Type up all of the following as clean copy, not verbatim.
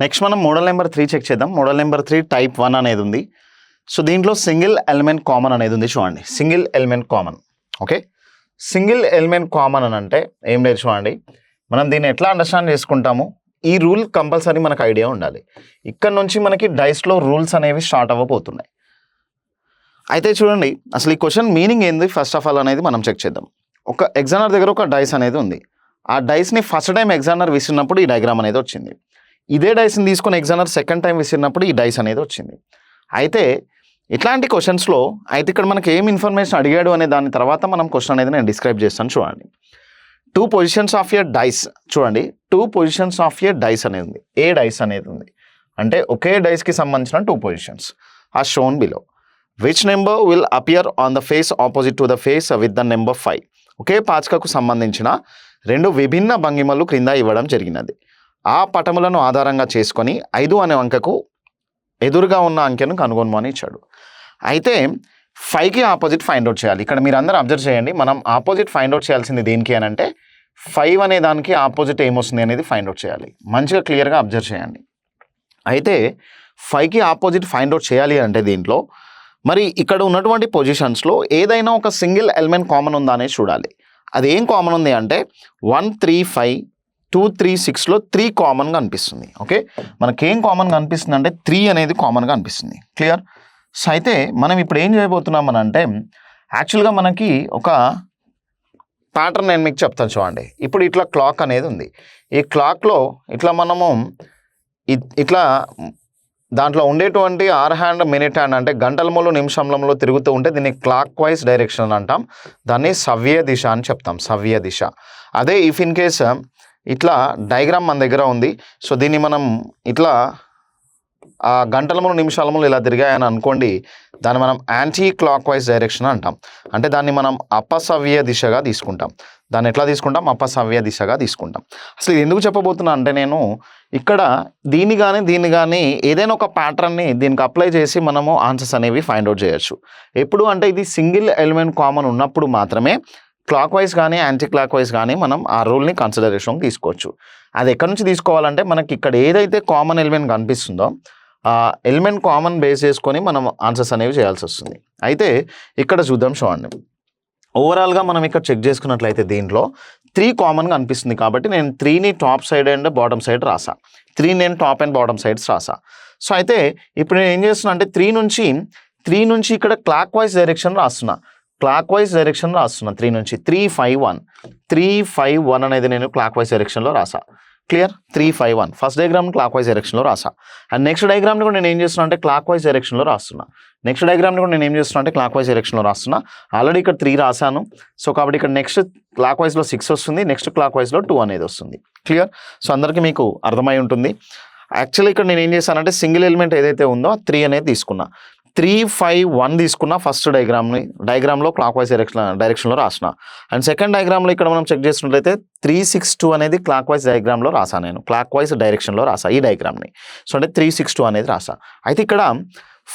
Next మనం model number 3 check చేద్దాం. Model number 3 type 1 అనేది ఉంది. సో దీంట్లో సింగిల్ ఎలిమెంట్ కామన్ అనేది ఉంది. చూడండి, single element common. Okay, single element common అని అంటే ఏం లేదు. చూడండి, మనం దీన్ని ఎట్లా అండర్స్టాండ్ చేసుకుంటాము, ఈ రూల్ కంపల్సరీ మనకు ఐడియా ఉండాలి. ఇక్కడ నుంచి మనకి డైస్లో రూల్స్ అనేవి స్టార్ట్ అవ్వబోతున్నాయి. అయితే చూడండి, అసలు ఈ క్వశ్చన్ మీనింగ్ ఏంది ఫస్ట్ ఆఫ్ ఆల్ అనేది మనం చెక్ చేద్దాం. ఒక ఎగ్జామినర్ దగ్గర ఒక డైస్ అనేది ఉంది. ఆ డైస్ని ఫస్ట్ టైం ఎగ్జామినర్ విసిరినప్పుడు ఈ డయాగ్రామ్ అనేది వచ్చింది. ఇదే డైస్ని తీసుకొని ఎగ్జామినర్ సెకండ్ టైం విసిరినప్పుడు ఈ డైస్ అనేది వచ్చింది. అయితే ఇట్లాంటి క్వశ్చన్స్లో అయితే ఇక్కడ మనకి ఏం ఇన్ఫర్మేషన్ అడిగాడు అనే దాని తర్వాత మనం క్వశ్చన్ అనేది నేను డిస్క్రైబ్ చేస్తాను. చూడండి, 2 పొజిషన్స్ ఆఫ్ యర్ డైస్. చూడండి, 2 పొజిషన్స్ ఆఫ్ యర్ డైస్ అనేది ఉంది. ఏ డైస్ అనేది ఉంది అంటే ఒకే డైస్కి సంబంధించిన 2 positions are shown below. Which number will appear on the face opposite to the face with the number 5. ఒకే పాచికకు సంబంధించిన 2 విభిన్న భంగిమలు క్రింద ఇవ్వడం జరిగినది. ఆ పటములను ఆధారంగా చేసుకొని 5 అనే అంకెకు ఎదురుగా ఉన్న అంకెను కనుగొనమని ఇచ్చాడు. అయితే 5కి ఆపోజిట్ ఫైండ్ అవుట్ చేయాలి. ఇక్కడ మీరు అందరూ అబ్జర్వ్ చేయండి, మనం ఆపోజిట్ ఫైండ్ అవుట్ చేయాల్సింది దేనికి అని అంటే 5 అనే దానికి ఆపోజిట్ ఏమొస్తుంది అనేది ఫైండ్ అవుట్ చేయాలి. మంచిగా క్లియర్గా అబ్జర్వ్ చేయండి. అయితే 5కి ఆపోజిట్ ఫైండ్ అవుట్ చేయాలి అంటే దీంట్లో మరి ఇక్కడ ఉన్నటువంటి పొజిషన్స్లో ఏదైనా ఒక సింగిల్ ఎలిమెంట్ కామన్ ఉందా అనేది చూడాలి. అది ఏం కామన్ ఉంది అంటే 1 3 5 2 3 6లో 3 కామన్గా అనిపిస్తుంది. ఓకే, మనకేం కామన్గా అనిపిస్తుంది అంటే 3 అనేది కామన్గా అనిపిస్తుంది. క్లియర్? సో అయితే మనం ఇప్పుడు ఏం చేయబోతున్నాం అని అంటే యాక్చువల్గా మనకి ఒక ప్యాటర్న్ నేను మీకు చెప్తాను. చూడండి, ఇప్పుడు ఇట్లా క్లాక్ అనేది ఉంది. ఈ క్లాక్లో ఇట్లా మనము ఇట్లా దాంట్లో ఉండేటువంటి అవర్ హ్యాండ్ మినిట్ హ్యాండ్ అంటే గంటలములు నిమిషంలో తిరుగుతూ ఉంటే దీన్ని క్లాక్ వైజ్ డైరెక్షన్ అంటాం. దాన్ని సవ్య దిశ అని చెప్తాం, సవ్య దిశ. అదే ఇఫ్ ఇన్ కేస్ ఇట్లా డయాగ్రామ్ మన దగ్గర ఉంది. సో దీన్ని మనం ఇట్లా గంటలములు నిమిషాలములు ఇలా తిరిగాయని అనుకోండి, దాన్ని మనం యాంటీ క్లాక్ వైజ్ డైరెక్షన్ అంటాం. అంటే దాన్ని మనం అపసవ్య దిశగా తీసుకుంటాం. దాన్ని ఎట్లా తీసుకుంటాం? అపసవ్య దిశగా తీసుకుంటాం. అసలు ఇది ఎందుకు చెప్పబోతున్నా అంటే నేను ఇక్కడ దీన్ని కానీ ఏదైనా ఒక ప్యాటర్న్ని దీనికి అప్లై చేసి మనము ఆన్సర్స్ అనేవి ఫైండ్ అవుట్ చేయొచ్చు. ఎప్పుడు అంటే ఇది సింగిల్ ఎలిమెంట్ కామన్ ఉన్నప్పుడు మాత్రమే క్లాక్ వైజ్ కానీ యాంటీ క్లాక్ వైజ్ కానీ మనం ఆ రూల్ని కన్సిడరేషన్కి తీసుకోవచ్చు. అది ఎక్కడి నుంచి తీసుకోవాలంటే మనకి ఇక్కడ ఏదైతే కామన్ ఎలిమెంట్ కనిపిస్తుందో ఆ ఎలిమెంట్ కామన్ బేస్ చేసుకొని మనం ఆన్సర్స్ అనేవి చేయాల్సి వస్తుంది. అయితే ఇక్కడ చూద్దాం. చూడండి, ఓవరాల్గా మనం ఇక్కడ చెక్ చేసుకున్నట్లయితే దీంట్లో 3 కామన్గా అనిపిస్తుంది. కాబట్టి నేను 3ని top side and bottom side రాసా. 3 నేను టాప్ అండ్ బాటమ్ సైడ్స్ రాసా. సో అయితే ఇప్పుడు నేను ఏం చేస్తున్నా అంటే 3 నుంచి ఇక్కడ క్లాక్ వైజ్ డైరెక్షన్ రాస్తున్నా. 3 నుంచి 3 5 1 అనేది నేను క్లాక్ వైజ్ డైరెక్షన్లో రాసా. Clear? 3 5 1 first diagram clockwise డైరెక్షన్లో రాసా. అండ్ నెక్స్ట్ డయాగ్రామ్ని కూడా నేను ఏం చేస్తున్నా అంటే క్లాక్ వైజ్ డైరెక్షన్లో రాస్తున్నా. ఆల్రెడీ ఇక్కడ 3 రాశాను. సో కాబట్టి ఇక్కడ నెక్స్ట్ క్లాక్ వైజ్లో 6 వస్తుంది, నెక్స్ట్ క్లాక్ వైజ్లో 2 అనేది వస్తుంది. క్లియర్? సో అందరికీ మీకు అర్థమై ఉంటుంది. యాక్చువల్లీ ఇక్కడ నేను ఏం చేశానంటే సింగిల్ ఎలిమెంట్ ఏదైతే ఉందో 3 అనేది తీసుకున్నా. 3 5 1 తీసుకున్న ఫస్ట్ డయాగ్రామ్లో క్లాక్ వైజ్ డైరెక్షన్లో రాసిన. అండ్ సెకండ్ డయాగ్రామ్లో ఇక్కడ మనం చెక్ చేసినట్లయితే 3 6 2 అనేది క్లాక్ వైజ్ డయాగ్రామ్లో రాసా. నేను క్లాక్ వైజ్ డైరెక్షన్లో రాసా ఈ డయాగ్రామ్ని. సో అంటే 3 6 2 అనేది రాసా. అయితే ఇక్కడ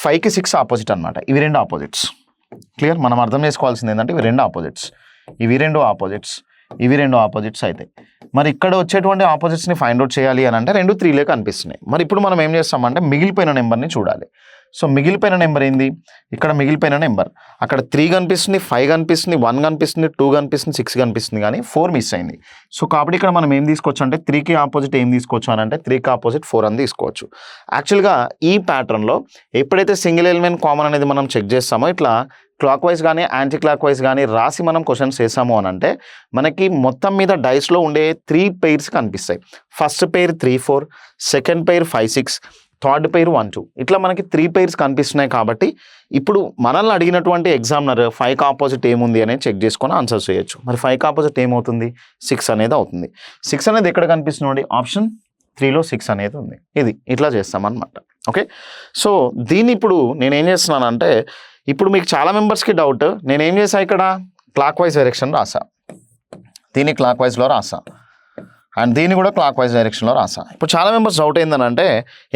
5కి 6 ఆపోజిట్ అనమాట. ఇవి 2 ఆపోజిట్స్. క్లియర్? మనం అర్థం చేసుకోవాల్సింది ఏంటంటే ఇవి 2 ఆపోజిట్స్, ఇవి 2 ఆపోజిట్స్ అయితే మరి ఇక్కడ వచ్చేటువంటి ఆపోజిట్స్ని ఫైండ్ అవుట్ చేయాలి అని అంటే 2 3 కనిపిస్తున్నాయి. మరి ఇప్పుడు మనం ఏం చేస్తామంటే మిగిలిపోయిన నెంబర్ని చూడాలి. సో మిగిలిపోయిన నెంబర్ ఏంది? ఇక్కడ మిగిలిపోయిన నెంబర్ అక్కడ 3 కనిపిస్తుంది, 5 కనిపిస్తుంది, 1 కనిపిస్తుంది, 2 కనిపిస్తుంది, 6 కనిపిస్తుంది, కానీ 4 మిస్ అయింది. సో కాబట్టి ఇక్కడ మనం ఏం తీసుకోవచ్చు అంటే 3కి ఆపోజిట్ ఏం తీసుకోవచ్చు అని అంటే 3కి ఆపోజిట్ 4 అని తీసుకోవచ్చు. యాక్చువల్గా ఈ ప్యాటర్న్లో ఎప్పుడైతే సింగిల్ ఎలిమెంట్ కామన్ అనేది మనం చెక్ చేస్తామో ఇట్లా క్లాక్ వైజ్ కానీ యాంటీ క్లాక్ వైజ్ కానీ రాసి మనం క్వశ్చన్స్ చేసాము అని అంటే మనకి మొత్తం మీద డైస్లో ఉండే 3 పెయిర్స్ కనిపిస్తాయి. First pair 3 4, second pair 5 6, third pair 1 2, ఇట్లా మనకి 3 పెయిర్స్ కనిపిస్తున్నాయి. కాబట్టి ఇప్పుడు మనల్ని అడిగినటువంటి ఎగ్జామినర్ 5కి ఆపోజిట్ ఏముంది అనేది చెక్ చేసుకొని ఆన్సర్ చేయొచ్చు. మరి 5కి ఆపోజిట్ ఏమవుతుంది? 6 అనేది అవుతుంది. 6 అనేది ఎక్కడ కనిపిస్తుంది? ఆప్షన్ 3లో 6 అనేది ఉంది. ఇది ఇట్లా చేస్తామన్నమాట. ఓకే, సో దీన్ని ఇప్పుడు నేనేం చేస్తున్నానంటే ఇప్పుడు మీకు చాలా మెంబర్స్కి డౌట్, నేనేం చేసా ఇక్కడ క్లాక్ వైజ్ డైరెక్షన్ రాసా, దీన్ని క్లాక్ వైజ్లో రాసా అండ్ దీన్ని కూడా క్లాక్ వైజ్ డైరెక్షన్లో రాసా. ఇప్పుడు చాలా మెంబర్స్ డౌట్ ఏంటంటే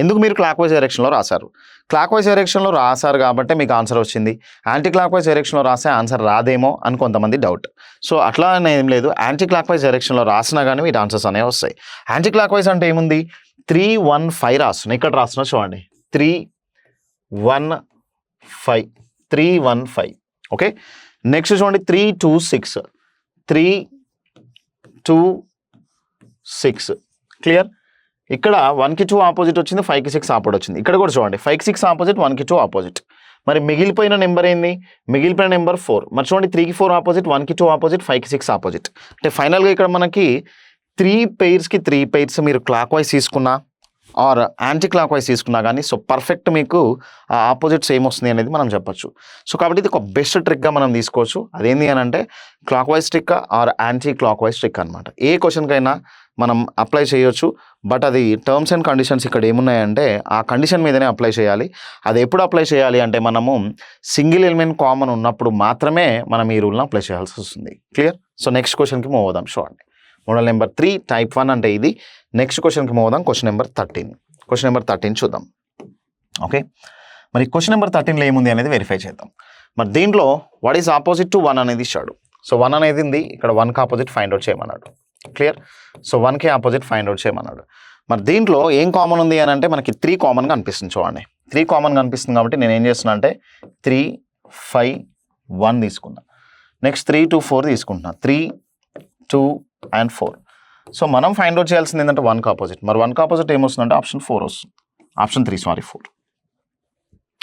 ఎందుకు మీరు క్లాక్ వైజ్ డైరెక్షన్లో రాశారు? క్లాక్ వైజ్ డైరెక్షన్లో రాశారు కాబట్టి మీకు ఆన్సర్ వచ్చింది, యాంటీ క్లాక్ వైజ్ డైరెక్షన్లో రాస్తే ఆన్సర్ రాదేమో అని కొంతమంది డౌట్. సో అట్లా ఏం లేదు, యాంటీ క్లాక్ వైజ్ డైరెక్షన్లో రాసినా కానీ వీటి ఆన్సర్స్ అనేవి వస్తాయి. యాంటీ క్లాక్ వైజ్ అంటే ఏముంది? 315 రాస్తున్నా, ఇక్కడ రాస్తున్నా చూడండి 315 315. ఓకే, నెక్స్ట్ చూడండి 326 326. క్లియర్. ఇక్కడ 1కి 2 ఆపోజిట్ వచ్చింది, 5కి 6 ఆపోజిట్ వచ్చింది. ఇక్కడ కూడా చూడండి 5కి 6 ఆపోజిట్, 1కి 2 ఆపోజిట్. మరి మిగిలిపోయిన నెంబర్ ఏంది? మిగిలిపోయిన నెంబర్ 4. మరి చూడండి 3కి 4 ఆపోజిట్, 1కి 2 ఆపోజిట్, 5కి 6 ఆపోజిట్. అంటే ఫైనల్గా ఇక్కడ మనకి 3 పెయిర్స్కి 3 పెయిర్స్ మీరు క్లాక్ వైజ్ తీసుకున్నా ఆర్ యాంటీ క్లాక్ వైజ్ తీసుకున్నా కానీ సో పర్ఫెక్ట్ మీకు ఆ ఆపోజిట్ సేమ్ వస్తుంది అనేది మనం చెప్పొచ్చు. సో కాబట్టి ఇది ఒక బెస్ట్ ట్రిక్గా మనం తీసుకోవచ్చు. అదేంటి అని అంటే clock wise trick are anti clock wise trick అనమాట. ఏ క్వశ్చన్కైనా మనం అప్లై చేయొచ్చు. బట్ అది టర్మ్స్ అండ్ కండిషన్స్ ఇక్కడ ఏమున్నాయంటే ఆ కండిషన్ మీదనే అప్లై చేయాలి. అది ఎప్పుడు అప్లై చేయాలి అంటే మనము సింగిల్ ఎలిమెంట్ కామన్ ఉన్నప్పుడు మాత్రమే మనం ఈ రూల్ని అప్లై చేయాల్సి వస్తుంది. క్లియర్. సో నెక్స్ట్ క్వశ్చన్కి మూవ్ అవుదాం. చూడండి మోడల్ నెంబర్ 3 టైప్ 1 అంటే ఇది. నెక్స్ట్ క్వశ్చన్కి మూవ్ అవుదాం. Question number 13. క్వశ్చన్ నెంబర్ 13 చూద్దాం. ఓకే, మరి క్వశ్చన్ నెంబర్ 13లో ఏముంది అనేది వెరిఫై చేద్దాం. మరి దీంట్లో వాట్ ఈస్ ఆపోజిట్ టు 1 అనేది ఇచ్చాడు. సో 1 అనేది ఉంది, ఇక్కడ 1కి ఆపోజిట్ ఫైండ్ అవుట్ చేయమన్నాడు. క్లియర్. సో 1కి ఆపోజిట్ ఫైండ్ అవుట్ చేయమన్నాడు. మరి దీంట్లో ఏం కామన్ ఉంది అని అంటే మనకి 3 కామన్గా అనిపిస్తుంది. చూడండి 3 కామన్గా అనిపిస్తుంది కాబట్టి నేను ఏం చేస్తున్నా అంటే 3 5 1 తీసుకున్నా. నెక్స్ట్ 3 2 4 తీసుకుంటున్నా. 3 2 and 4. సో మనం ఫైండ్ అవుట్ చేయాల్సింది ఏంటంటే 1కి ఆపోజిట్. మరి 1కి ఆపోజిట్ ఏమొస్తుందంటే ఆప్షన్ 4 వస్తుంది. ఆప్షన్ 3 4.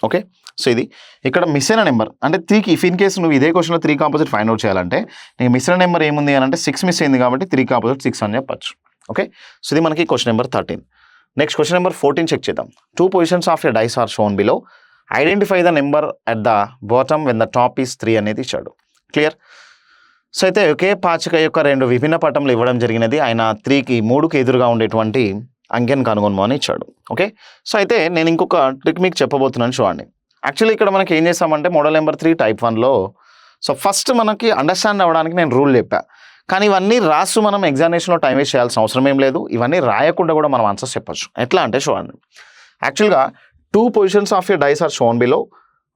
ఓకే, సో ఇది ఇక్కడ మిస్ అయిన నెంబర్ అంటే 3కి ఇఫ్ ఇన్ కేసు నువ్వు ఇదే క్వశ్చన్లో 3కి ఆపోజిట్ ఫైండ్ అవుట్ చేయాలంటే నీకు మిస్ అయిన నెంబర్ ఏముంది అని అంటే 6 మిస్ అయింది కాబట్టి 3కి ఆపోజిట్ 6 అని చెప్పచ్చు. ఓకే, సో ఇది మనకి question number 13. Next question number 14 check చేద్దాం. 2 positions of a dice are shown below. Identify the number at the bottom when the top is 3 అనేది ఇచ్చాడు. క్లియర్. సో అయితే ఒకే పాచిక యొక్క 2 విభిన్న పటంలు ఇవ్వడం జరిగినది. ఆయన 3కి ఎదురుగా ఉండేటువంటి అంకెను కనుగొనమని ఇచ్చాడు. ఓకే, సో అయితే నేను ఇంకొక ట్రిక్ మీకు చెప్పబోతున్నాను. చూడండి యాక్చువల్లీ ఇక్కడ మనకి ఏం చేస్తామంటే మోడల్ నెంబర్ 3 టైప్ 1లో సో ఫస్ట్ మనకి అండర్స్టాండ్ అవ్వడానికి నేను రూల్ చెప్పా. కానీ ఇవన్నీ రాసు మనం ఎగ్జామినేషన్లో టైం వేస్ట్ చేయాల్సిన అవసరం ఏం లేదు. ఇవన్నీ రాయకుండా కూడా మనం ఆన్సర్స్ చెప్పచ్చు. ఎట్లా అంటే చూడండి యాక్చువల్గా 2 positions of a dice are shown below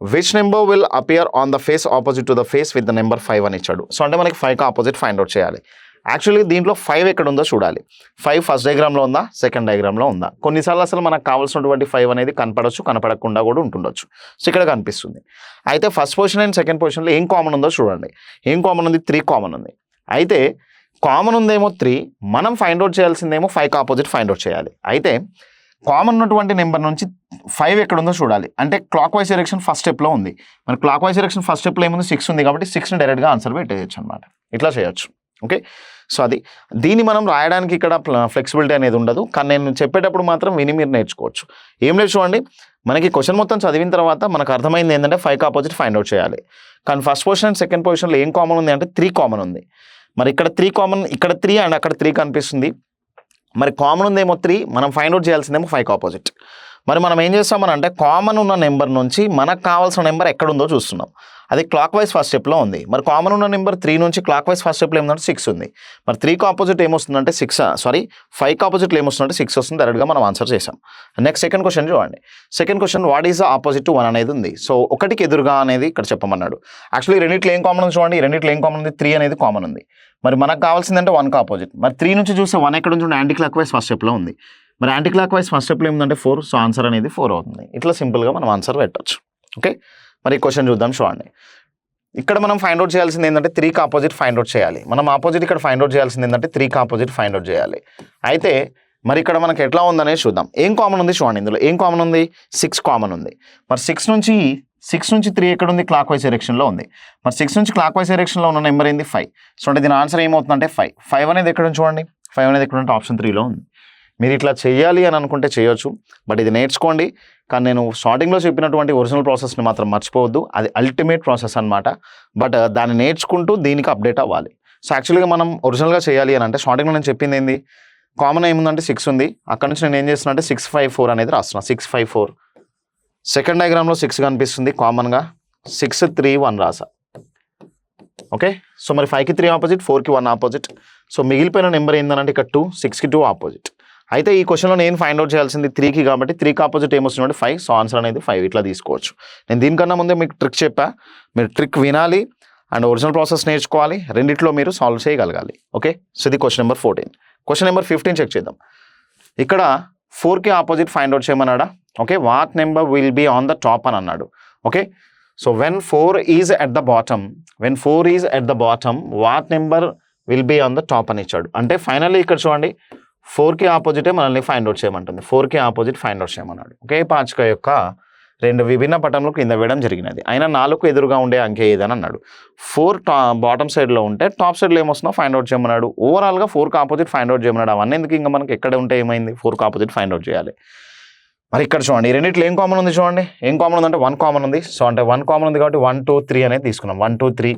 which number will appear on the face opposite to the face with the number 5 అని ఇచ్చాడు. సో అంటే మనకి 5కి ఆపోజిట్ ఫైండ్ అవుట్ చేయాలి. యాక్చువల్లీ దీంట్లో 5 ఎక్కడ ఉందో చూడాలి. 5 ఫస్ట్ డయాగ్రామ్లో ఉందా, సెకండ్ డయాగ్రామ్లో ఉందా. కొన్నిసార్లు అసలు మనకు కావాల్సినటువంటి 5 అనేది కనపడవచ్చు, కనపడకుండా కూడా ఉంటుండొచ్చు. సో ఇక్కడ కనిపిస్తుంది. అయితే ఫస్ట్ పొజిషన్ అండ్ సెకండ్ పొజిషన్లో ఏం కామన్ ఉందో చూడండి. ఏం కామన్ ఉంది? 3 కామన్ ఉంది. అయితే కామన్ ఉందేమో 3, మనం ఫైండ్ అవుట్ చేయాల్సిందేమో 5కి ఆపోజిట్ ఫైండ్ అవుట్ చేయాలి. అయితే కామన్ ఉన్నటువంటి నెంబర్ నుంచి 5 ఎక్కడ ఉందో చూడాలి. అంటే క్లాక్ వైజ్ డైరెక్షన్ ఫస్ట్ స్టెప్లో ఉంది. మరి క్లాక్ వైజ్ డైరెక్షన్ ఫస్ట్ స్టెప్లో ఏముంది? 6 ఉంది కాబట్టి 6ని డైరెక్ట్గా ఆన్సర్ పెట్టేయచ్చు అనమాట. ఇట్లా చేయొచ్చు. ఓకే, సో అది దీన్ని మనం రాయడానికి ఇక్కడ ఫ్లెక్సిబిలిటీ అనేది ఉండదు. కానీ నేను చెప్పేటప్పుడు మాత్రం విని మీరు నేర్చుకోవచ్చు. ఏం లేదు చూడండి, మనకి క్వశ్చన్ మొత్తం చదివిన తర్వాత మనకు అర్థమైంది ఏంటంటే 5కి ఆపోజిట్ ఫైండ్ అవుట్ చేయాలి. కానీ ఫస్ట్ పొజిషన్ అండ్ సెకండ్ పొజిషన్లో ఏం కామన్ ఉంది అంటే 3 కామన్ ఉంది. మరి ఇక్కడ 3 కామన్, ఇక్కడ 3 అండ్ అక్కడ 3 కనిపిస్తుంది. మరి కామన్ ఉందేమో 3, మనం ఫైండ్ అవుట్ చేయాల్సిందేమో 5కి ఆపోజిట్. మరి మనం ఏం చేస్తామని అంటే కామన్ ఉన్న నెంబర్ నుంచి మనకు కావాల్సిన నెంబర్ ఎక్కడుందో చూస్తున్నాం. అది క్లాక్ వైజ్ ఫస్ట్ స్టెప్లో ఉంది. మరి కామన్ ఉన్న నెంబర్ 3 నుంచి క్లాక్ వైజ్ ఫస్ట్ స్టెప్లో ఏముందంటే 6 ఉంది. మరి 3కి ఆపోజిట్ ఏమొస్తుందంటే 5కి ఆపోజిట్లో ఏమొస్తుందంటే 6 వస్తుంది. డైరెక్ట్గా మనం ఆన్సర్ చేసాం. నెక్స్ట్ సెకండ్ క్వశ్చన్ చూడండి. Second question what is the opposite to 1 అనేది ఉంది. సో 1కి ఎదురుగా అనేది ఇక్కడ చెప్పమన్నాడు. యాక్చువల్లీ రెండిట్లో ఏం కామన్ ఉంది చూడండి. రెండిట్లో ఏం కామన్ ఉంది? 3 అనేది కామన్ ఉంది. మరి మనకు కావాల్సిందంటే 1కి ఆపోజిట్. మరి 3 నుంచి చూస్తే 1 ఎక్కడ నుంచి యాంటీ క్లాక్ వైజ్ ఫస్ట్ స్టెప్లో ఉంది. మరి యాంటీ క్లాక్ వైజ్ ఫస్ట్ స్టెప్లో ఏముందంటే 4. సో ఆన్సర్ అనేది 4 అవుతుంది. ఇట్లా సింపుల్గా మనం ఆన్సర్ పెట్టచ్చు. ఓకే, మరి క్వశ్చన్ చూద్దాం. చూడండి ఇక్కడ మనం ఫైండ్ అవుట్ చేయాల్సింది ఏంటంటే 3కి ఆపోజిట్ ఫైండ్ అవుట్ చేయాలి. మనం ఆపోజిట్ ఇక్కడ ఫైండ్ అవుట్ చేయాల్సింది ఏంటంటే 3కి ఆపోజిట్ ఫైండ్ అవుట్ చేయాలి. అయితే మరి ఇక్కడ మనకి ఎట్లా ఉందనేది చూద్దాం. ఏం కామన్ ఉంది చూడండి. ఇందులో ఏం కామన్ ఉంది? 6 కామన్ ఉంది. మరి 6 నుంచి 3 ఎక్కడ ఉంది? క్లాక్ వైజ్ డైరెక్షన్లో ఉంది. మరి 6 నుంచి క్లాక్ వైజ్ డైరెక్షన్లో ఉన్న నెంబర్ ఏంది? 5. సో అంటే దీని ఆన్సర్ ఏమవుతుందంటే 5. 5 అనేది ఎక్కడ ఉంది చూడండి. 5 అనేది ఎక్కడ ఉంటే ఆప్షన్ 3లో ఉంది. మీరు ఇట్లా చేయాలి అని అనుకుంటే చేయొచ్చు. బట్ ఇది నేర్చుకోండి. కానీ నేను స్టార్టింగ్లో చెప్పినటువంటి ఒరిజినల్ ప్రాసెస్ని మాత్రం మర్చిపోవద్దు. అది అల్టిమేట్ ప్రాసెస్ అనమాట. బట్ దాన్ని నేర్చుకుంటూ దీనికి అప్డేట్ అవ్వాలి. సో యాక్చువల్గా మనం ఒరిజినల్గా చేయాలి అని అంటే స్టార్టింగ్లో నేను చెప్పింది ఏంది? కామన్ ఏముందంటే 6 ఉంది. అక్కడ నుంచి నేను ఏం చేస్తున్నా అంటే 6 5 4 అనేది రాస్తున్నా. 6 5 4. సెకండ్ డయాగ్రామ్లో 6 కనిపిస్తుంది కామన్గా. 6 3 1 రాసా. ఓకే, సో మరి 5కి 3 ఆపోజిట్, 4కి 1 ఆపోజిట్. సో మిగిలిపోయిన నెంబర్ ఏంటంటే ఇక్కడ 2, 6కి 2 ఆపోజిట్. అయితే ఈ క్వశ్చన్లో నేను ఫైండ్ అవుట్ చేయాల్సింది 3కి కాబట్టి 3కి ఆపోజిట్ ఏమొస్తుందంటే 5. సో ఆన్సర్ అనేది 5. ఇట్లా తీసుకోవచ్చు. నేను దీనికన్నా ముందే మీకు ట్రిక్ చెప్పా. మీరు ట్రిక్ వినాలి అండ్ ఒరిజినల్ ప్రాసెస్ నేర్చుకోవాలి. రెండిట్లో మీరు సాల్వ్ చేయగలగాలి. ఓకే, సో ఇది question number 14. Question number 15 check చేద్దాం. ఇక్కడ 4కి ఆపోజిట్ ఫైండ్ అవుట్ చేయమన్నాడా? Okay, what number will be on the top అని అన్నాడు. Okay, so when 4 is at the bottom what number will be on the top అని ఇచ్చాడు. అంటే ఫైనల్లీ ఇక్కడ చూడండి 4కి ఆపోజిటే మనల్ని ఫైండ్ అవుట్ చేయమంటుంది. 4కి ఆపోజిట్ ఫైండ్ అవుట్ చేయమన్నాడు. ఒకే పాచిక యొక్క 2 విభిన్న పటంలో కింద వేయడం జరిగినది. అయినా 4కు ఎదురుగా ఉండే అంకె ఏదని అన్నాడు. 4 బాటమ్ సైడ్లో ఉంటే టాప్ సైడ్లో ఏమొస్తుందో ఫైండ్ అవుట్ చేయమన్నాడు. ఓవరాల్గా 4కి ఆపోజిట్ ఫైండ్ అవుట్ చేయమన్నాడు. అవన్నీ ఎందుకు, ఇంకా మనకి ఎక్కడ ఉంటే ఏమైంది, 4కి ఆపోజిట్ ఫైండ్ అవుట్ చేయాలి. మరి ఇక్కడ చూడండి ఈ రెండిట్లో ఏం కామన్ ఉంది చూడండి. ఏం కామన్ ఉందంటే 1 కామన్ ఉంది. సో అంటే 1 కామన్ ఉంది కాబట్టి 1 2 3 అనేది తీసుకున్నాం. 1 2 3.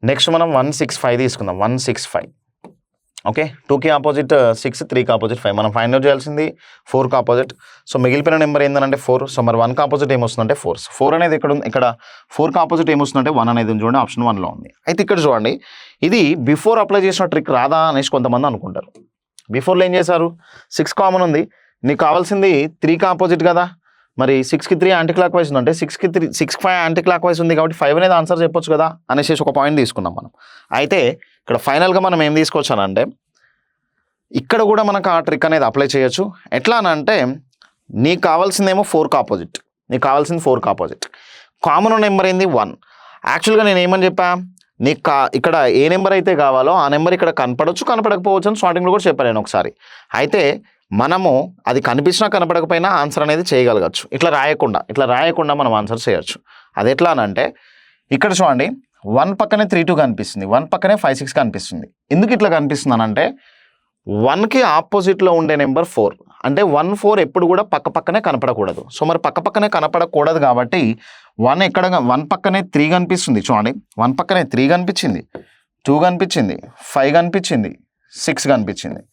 నెక్స్ట్ మనం 1 6 5 తీసుకుందాం. 1 6 5. ఓకే, 2కి ఆపోజిట్ 6, 3కి ఆపోజిట్ 5. మనం ఫైండ్ అవుట్ చేయాల్సింది 4కి ఆపోజిట్. సో మిగిలిపోయిన నెంబర్ ఏంటంటే 4. సో మరి 1కి ఆపోజిట్ ఏమొస్తుందంటే 4. 4 అనేది ఇక్కడ ఉంది. ఇక్కడ 4కి ఆపోజిట్ ఏమొస్తుందంటే 1 అనేది చూడండి, ఆప్షన్ 1లో ఉంది. అయితే ఇక్కడ చూడండి ఇది బిఫోర్ అప్లై చేసిన ట్రిక్ రాదా అనేసి కొంతమంది అనుకుంటారు. బిఫోర్లో ఏం చేశారు, 6 కామన్ ఉంది, నీకు కావాల్సింది 3కి ఆపోజిట్ కదా, మరి 6కి 3 యాంటీ క్లాక్ వైజ్ ఉందంటే 6కి 3 6 5 యాంటీ క్లాక్ వైజ్ ఉంది కాబట్టి 5 అనేది ఆన్సర్ చెప్పొచ్చు కదా అనేసి ఒక పాయింట్ తీసుకున్నాం మనం. అయితే ఇక్కడ ఫైనల్గా మనం ఏం తీసుకొచ్చానంటే ఇక్కడ కూడా మనకు ఆ ట్రిక్ అనేది అప్లై చేయొచ్చు. ఎట్లా అంటే నీకు కావాల్సిందేమో 4కి ఆపోజిట్, నీకు కావాల్సింది 4కి ఆపోజిట్. కామన్ నెంబర్ ఏంది 1. యాక్చువల్గా నేను ఏమని చెప్పా, నీకు ఇక్కడ ఏ నెంబర్ అయితే కావాలో ఆ నెంబర్ ఇక్కడ కనపడవచ్చు కనపడకపోవచ్చు అని స్టార్టింగ్లో కూడా చెప్పాను నేను ఒకసారి. అయితే మనము అది కనిపించినా కనపడకపోయినా ఆన్సర్ అనేది చేయగలగచ్చు. ఇట్లా రాయకుండా మనం ఆన్సర్ చేయొచ్చు. అది ఎట్లా అంటే ఇక్కడ చూడండి 1 పక్కనే 3 2 కనిపిస్తుంది, 1 పక్కనే 5 6 కనిపిస్తుంది. ఎందుకు ఇట్లా కనిపిస్తుంది అంటే 1కి ఆపోజిట్లో ఉండే నెంబర్ 4. అంటే 1 4 ఎప్పుడు కూడా పక్కనే కనపడకూడదు. సో మరి పక్కనే కనపడకూడదు కాబట్టి 1 పక్కనే 3 కనిపిస్తుంది చూడండి. 1 పక్కనే 3 కనిపించింది, 2 కనిపించింది, 5 కనిపించింది, 6 కనిపించింది.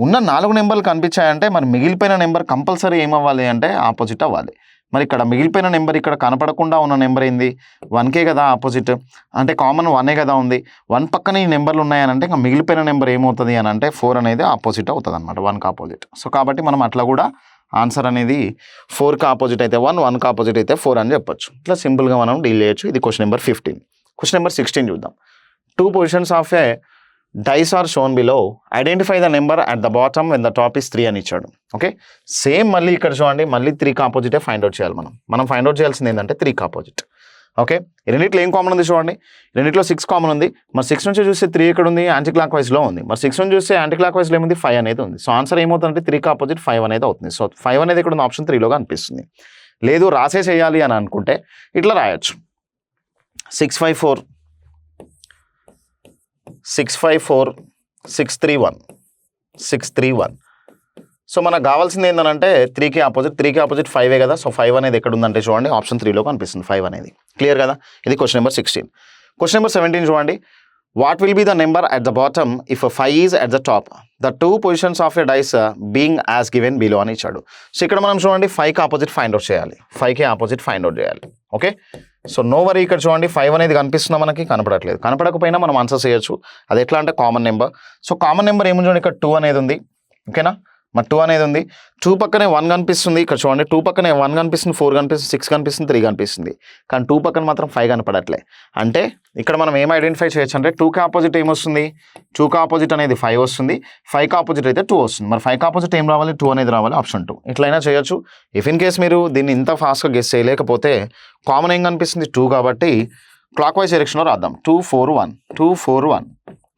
ఉన్న 4 నెంబర్లు కనిపించాయంటే మరి మిగిలిపోయిన నెంబర్ కంపల్సరీ ఏమవ్వాలి అంటే ఆపోజిట్ అవ్వాలి. మరి ఇక్కడ మిగిలిపోయిన నెంబర్ ఇక్కడ కనపడకుండా ఉన్న నెంబర్ ఏంది, 1కే కదా ఆపోజిట్, అంటే కామన్ 1ఏ కదా ఉంది. 1 పక్కన ఈ నెంబర్లు ఉన్నాయని అంటే ఇంకా మిగిలిపోయిన నెంబర్ ఏమవుతుంది అని అంటే 4 అనేది ఆపోజిట్ అవుతుంది అనమాట, 1కి ఆపోజిట్. సో కాబట్టి మనం అట్లా కూడా ఆన్సర్ అనేది 4కి ఆపోజిట్ అయితే 1, 1కి ఆపోజిట్ అయితే 4 అని చెప్పొచ్చు. ఇట్లా సింపుల్గా మనం డీల్ చేయొచ్చు. ఇది క్వశ్చన్ నెంబర్ 15. క్వశ్చన్ నెంబర్ 16 చూద్దాం. 2 positions of a dice are shown below, identify the number at the bottom when the top is 3 అని ఇచ్చాడు. ఓకే, సేమ్ మళ్ళీ ఇక్కడ చూడండి మళ్ళీ 3కి ఆపోజిటే ఫైండ్ అవుట్ చేయాలి. మనం ఫైండ్ అవుట్ చేయాల్సింది ఏంటంటే 3కి ఆపోజిట్. ఓకే, రెండిట్లో ఏం కామన్ ఉంది చూడండి. రెండిట్లో 6 కామన్ ఉంది. మరి 6 నుంచి చూస్తే 3 ఎక్కడ ఉంది, యాంటీ క్లాక్ వైజ్లో ఉంది. మరి 6 నుంచి చూస్తే యాంటీ క్లాక్ వైజ్లో ఏముంది, 5 అనేది ఉంది. సో ఆన్సర్ ఏమవుతుందంటే 3కి ఆపోజిట్ 5 అనేది అవుతుంది. సో 5 అనేది ఇక్కడ ఉంది, ఆప్షన్ 3లో అనిపిస్తుంది. లేదు రాసే చేయాలి అని అనుకుంటే ఇట్లా రాయొచ్చు. 6 5 4 6 5 4 6 3 1 6 3 1. సో మనకు కావాల్సింది ఏంటంటే 3కి ఆపోజిట్ 5ఏ కదా. సో 5 అనేది ఎక్కడ ఉందంటే చూడండి ఆప్షన్ 3లో కనిపిస్తుంది 5 అనేది. క్లియర్ కదా. ఇది క్వశ్చన్ నెంబర్ 16. క్వశ్చన్ నెంబర్ 17 చూడండి. What will be the number at the bottom if 5 is at the top, the 2 positions of a dice being as given below అని ఇచ్చాడు. సో ఇక్కడ మనం చూడండి 5కి ఆపోజిట్ ఫైండ్ అవుట్ చేయాలి, 5కి ఆపోజిట్ ఫైండ్ అవుట్ చేయాలి. Okay, so no worry. ఇక్కడ చూడండి 5 అనేది కనిపిస్తుందా, మనకి కనపడట్లేదు. కనపడకపోయినా మనం ఆన్సర్ చేయొచ్చు. అది ఎట్లా అంటే common number. So common number ఏముంది చూడండి, ఇక్కడ 2 అనేది ఉంది. ఓకేనా, మరి 2 అనేది ఉంది. 2 పక్కనే 1 కనిపిస్తుంది. ఇక్కడ చూడండి 2 పక్కనే 1 కనిపిస్తుంది, 4 కనిపిస్తుంది, 6 కనిపిస్తుంది, 3 కనిపిస్తుంది. కానీ 2 పక్కన మాత్రం 5 కనపడట్లే. అంటే ఇక్కడ మనం ఏం ఐడెంటిఫై చేయొచ్చు అంటే 2కి ఆపోజిట్ ఏమొస్తుంది, 2కి ఆపోజిట్ అనేది 5 వస్తుంది, 5కి ఆపోజిట్ అయితే 2 వస్తుంది. మరి 5కి ఆపోజిట్ ఏం రావాలి, 2 అనేది రావాలి, ఆప్షన్ 2. ఇట్లయినా చేయొచ్చు. ఇఫ్ ఇన్ కేస్ మీరు దీన్ని ఇంత ఫాస్ట్గా గెస్ చేయలేకపోతే కామన్ ఏం కనిపిస్తుంది 2 కాబట్టి క్లాక్ వైజ్ డైరెక్షన్లో రాద్దాం. 2 4 1 2 4 1.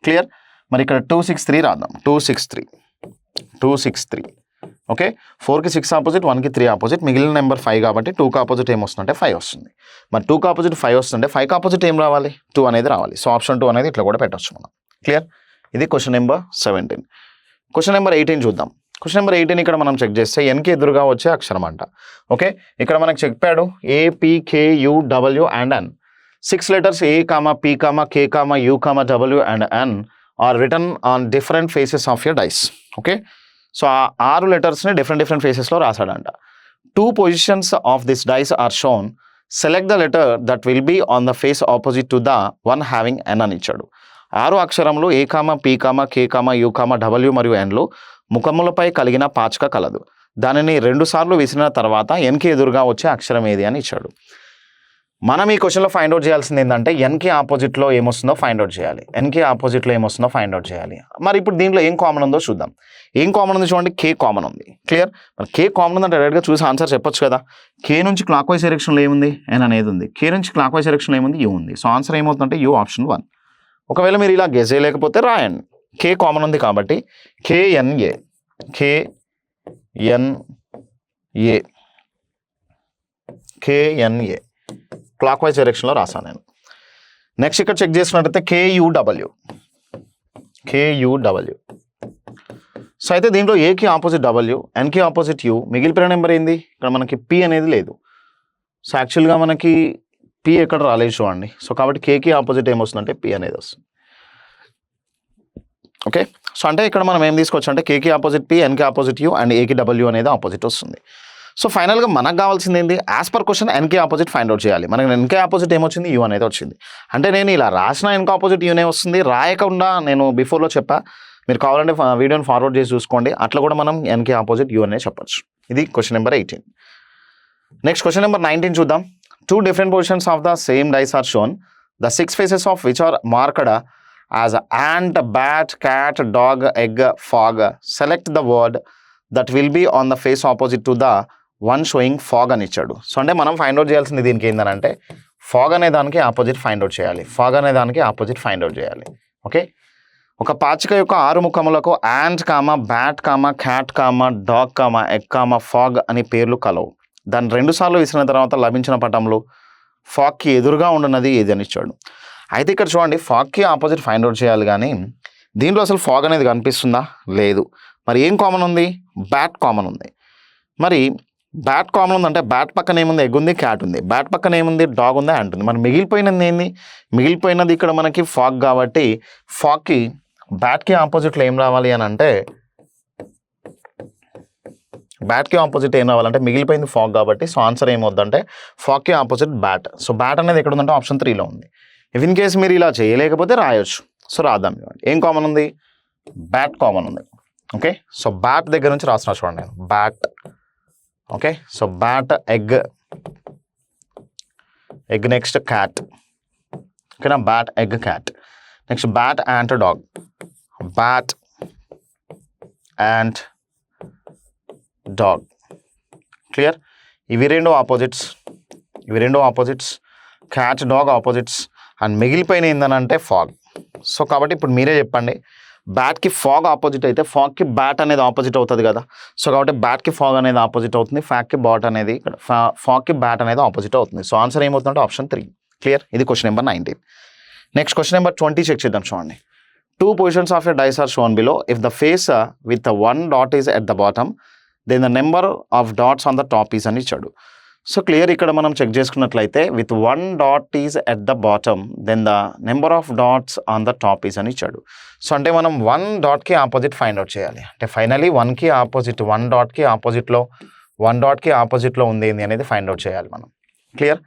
క్లియర్. మరి ఇక్కడ 2 6 3 రాద్దాం. 2 6 3 2 6 3. ఓకే, 4కి 6 ఆపోజిట్, 1కి 3 ఆపోజిట్, మిగిలిన నెంబర్ 5 కాబట్టి 2కి ఆపోజిట్ ఏమొస్తుందంటే 5 వస్తుంది. మరి 2కి ఆపోజిట్ 5 వస్తుంటే 5కి ఆపోజిట్ ఏం రావాలి, 2 అనేది రావాలి. సో ఆప్షన్ 2 అనేది ఇట్లా కూడా పెట్టవచ్చు మనం. క్లియర్. ఇది క్వశ్చన్ నెంబర్ 17. క్వశ్చన్ నెంబర్ 18 చూద్దాం. క్వశ్చన్ నెంబర్ 18 ఇక్కడ మనం చెక్ చేస్తే ఎన్కి ఎదురుగా వచ్చే అక్షరం అంట. ఓకే, ఇక్కడ మనకు చెప్పాడు APKUW and N. 6 letters A, P, K, U, W and N are written on different faces of your dice. Okay, so ఆ 6 లెటర్స్ని డిఫరెంట్ ఫేసెస్లో రాశాడంట. 2 positions of this dice are shown, select the letter that will be on the face opposite to the one having N అని ఇచ్చాడు. 6 అక్షరంలో A, P, K, U, W మరియు Nలు ముఖములపై కలిగిన పాచిక కలదు. దానిని 2 సార్లు విసిరిన తర్వాత Nకి ఎదురుగా వచ్చే అక్షరం ఏది అని ఇచ్చాడు. మనం ఈ క్వశ్చన్లో ఫైండ్ అవుట్ చేయాల్సింది ఏంటంటే ఎన్కి ఆపోజిట్లో ఏమొస్తుందో ఫైండ్ అవుట్ చేయాలి. ఎన్కి ఆపోజిట్లో ఏమొస్తుందో ఫైండ్ అవుట్ చేయాలి. మరి ఇప్పుడు దీంట్లో ఏం కామన్ ఉందో చూద్దాం. ఏం కామన్ ఉంది చూడండి, కే కామన్ ఉంది. క్లియర్. మరి కే కామన్ ఉందంటే డైరెక్ట్గా చూసి ఆన్సర్ చెప్పొచ్చు కదా. కే నుంచి క్లాక్ వైజ్ డైరెక్షన్లో ఏముంది, ఎన్ అనేది ఉంది. కే నుంచి క్లాక్ వైజ్ డైరెక్షన్లో ఏముంది, యూ ఉంది. సో ఆన్సర్ ఏమవుతుందంటే యూ ఆప్షన్ 1. ఒకవేళ మీరు ఇలా గెస్ చేయలేకపోతే రాయండి. కే కామన్ ఉంది కాబట్టి కేఎన్ఏ, కేఎన్ఏ, కేఎన్ఏ క్లాక్ వైజ్ డైరెక్షన్లో రాసాను నేను. నెక్స్ట్ ఇక్కడ చెక్ చేసినట్టయితే కేయూడబ్ల్యూ, కేయూడబ్ల్యూ. సో అయితే దీంట్లో ఏకి ఆపోజిట్ డబ్ల్యూ, ఎన్కి ఆపోజిట్ యూ, మిగిలిపోయిన నెంబర్ ఏంది, ఇక్కడ మనకి పి అనేది లేదు. సో యాక్చువల్గా మనకి పి ఎక్కడ రాలేదు చూడండి. సో కాబట్టి కేకి ఆపోజిట్ ఏమొస్తుందంటే పి అనేది వస్తుంది. ఓకే. సో అంటే ఇక్కడ మనం ఏం తీసుకోవచ్చు అంటే కేకి ఆపోజిట్ పి, ఎన్కి ఆపోజిట్ యూ అండ్ ఏకి డబ్ల్యూ అనేది ఆపోజిట్ వస్తుంది. సో ఫైనల్గా మనకు కావాల్సింది ఏంటి, యాజ్ పర్ క్వశ్చన్ ఎన్కే ఆపోజిట్ ఫైండ్ అవుట్ చేయాలి. మనకి ఎన్కే ఆపోజిట్ ఏమొచ్చింది, యూ అనేది వచ్చింది. అంటే నేను ఇలా రాసిన ఎన్కే ఆపోజిట్ యూనే వస్తుంది, రాయకుండా నేను బిఫోర్లో చెప్పా, మీరు కావాలంటే వీడియోని ఫార్వర్డ్ చేసి చూసుకోండి. అట్లా కూడా మనం ఎన్కే ఆపోజిట్ యూ అనే చెప్పచ్చు. ఇది question number 18. Next question number 19 చూద్దాం. 2 different positions of the same dice are shown, the 6 faces of which are marked as ant, bat, cat, dog, egg, fog. Select the word that will be on the face opposite to the one showing fog అని ఇచ్చాడు. So అంటే మనం find out చేయాల్సింది దీనికి ఏంటంటే fog అనే దానికి opposite find out చేయాలి. ఫాగ్ అనే దానికి ఆపోజిట్ ఫైండ్ అవుట్ చేయాలి. ఓకే. ఒక పాచిక యొక్క 6 ముఖములకు యాంట్ కామ, బ్యాట్ కామ, క్యాట్ కామ, డాగ్ కామ, ఎగ్ కామ, ఫాగ్ అని పేర్లు కలవు. దాన్ని 2 సార్లు విసిరిన తర్వాత లభించిన పటంలో ఫాగ్కి ఎదురుగా ఉండనది ఏది అని ఇచ్చాడు. అయితే ఇక్కడ చూడండి, ఫాగ్కి ఆపోజిట్ ఫైండ్ అవుట్ చేయాలి, కానీ దీంట్లో అసలు ఫాగ్ అనేది కనిపిస్తుందా, లేదు. మరి ఏం కామన్ ఉంది, బ్యాట్ కామన్ ఉంది. మరి బ్యాట్ కామన్ ఉందంటే బ్యాట్ పక్కన ఏముంది, ఎగ్ ఉంది, క్యాట్ ఉంది. బ్యాట్ పక్కన ఏముంది, డాగ్ ఉంది, యాంట్ ఉంది. మరి మిగిలిపోయినది ఏంది, మిగిలిపోయినది ఇక్కడ మనకి ఫాగ్ కాబట్టి ఫాగ్కి బ్యాట్కి ఆపోజిట్లో ఏం రావాలి అని అంటే, బ్యాట్కి ఆపోజిట్ ఏం రావాలంటే మిగిలిపోయింది ఫాగ్ కాబట్టి సో ఆన్సర్ ఏమవుద్దంటే ఫాగ్కి ఆపోజిట్ బ్యాట్. సో బ్యాట్ అనేది ఎక్కడ ఉందంటే ఆప్షన్ 3లో ఉంది. ఇఫ్ ఇన్ కేసు మీరు ఇలా చేయలేకపోతే రాయొచ్చు. సో రాద్దాం. ఏం కామన్ ఉంది, బ్యాట్ కామన్ ఉంది. ఓకే. సో బ్యాట్ దగ్గర నుంచి రాసిన చూడండి నేను, bat. Okay. So bat, egg, egg next cat. ఓకేనా, bat, egg, cat. Next bat, ant, dog. Bat, ant, dog. Clear. ఇవి 2 ఆపోజిట్స్, ఇవి 2 opposites, cat, dog opposites and మిగిలిపోయిన ఏందనంటే ఫాగ్. సో కాబట్టి ఇప్పుడు మీరే చెప్పండి, బ్యాట్కి ఫాగ్ ఆపోజిట్ అయితే ఫాగ్కి బ్యాట్ అనేది ఆపోజిట్ అవుతుంది కదా. సో కాబట్టి బ్యాట్కి ఫాగ్ అనేది ఆపోజిట్ అవుతుంది, ఫాగ్కి బాట్ అనేది ఫాగ్కి బ్యాట్ అనేది ఆపోజిట్ అవుతుంది. సో ఆన్సర్ ఏమవుతుందంటే ఆప్షన్ 3. క్లియర్. ఇది question number 19. Next question number 20 check చేద్దాం. చూడండి, 2 positions of a dice are shown below. If the face with the 1 dot is at the bottom, then the number of dots on the top is అని ఇచ్చాడు. So clear. ఇక్కడ మనం check చేసుకున్నట్లయితే with 1 dot is at the bottom, then the number of dots on the top is అని ఇచ్చాడు. So అంటే మనం 1 dotకి opposite find out చేయాలి. అంటే ఫైనలీ 1కి ఆపోజిట్, 1 dotకి ఆపోజిట్లో, 1 dotకి ఆపోజిట్లో ఉంది ఏంది అనేది ఫైండ్ అవుట్ చేయాలి మనం. క్లియర్.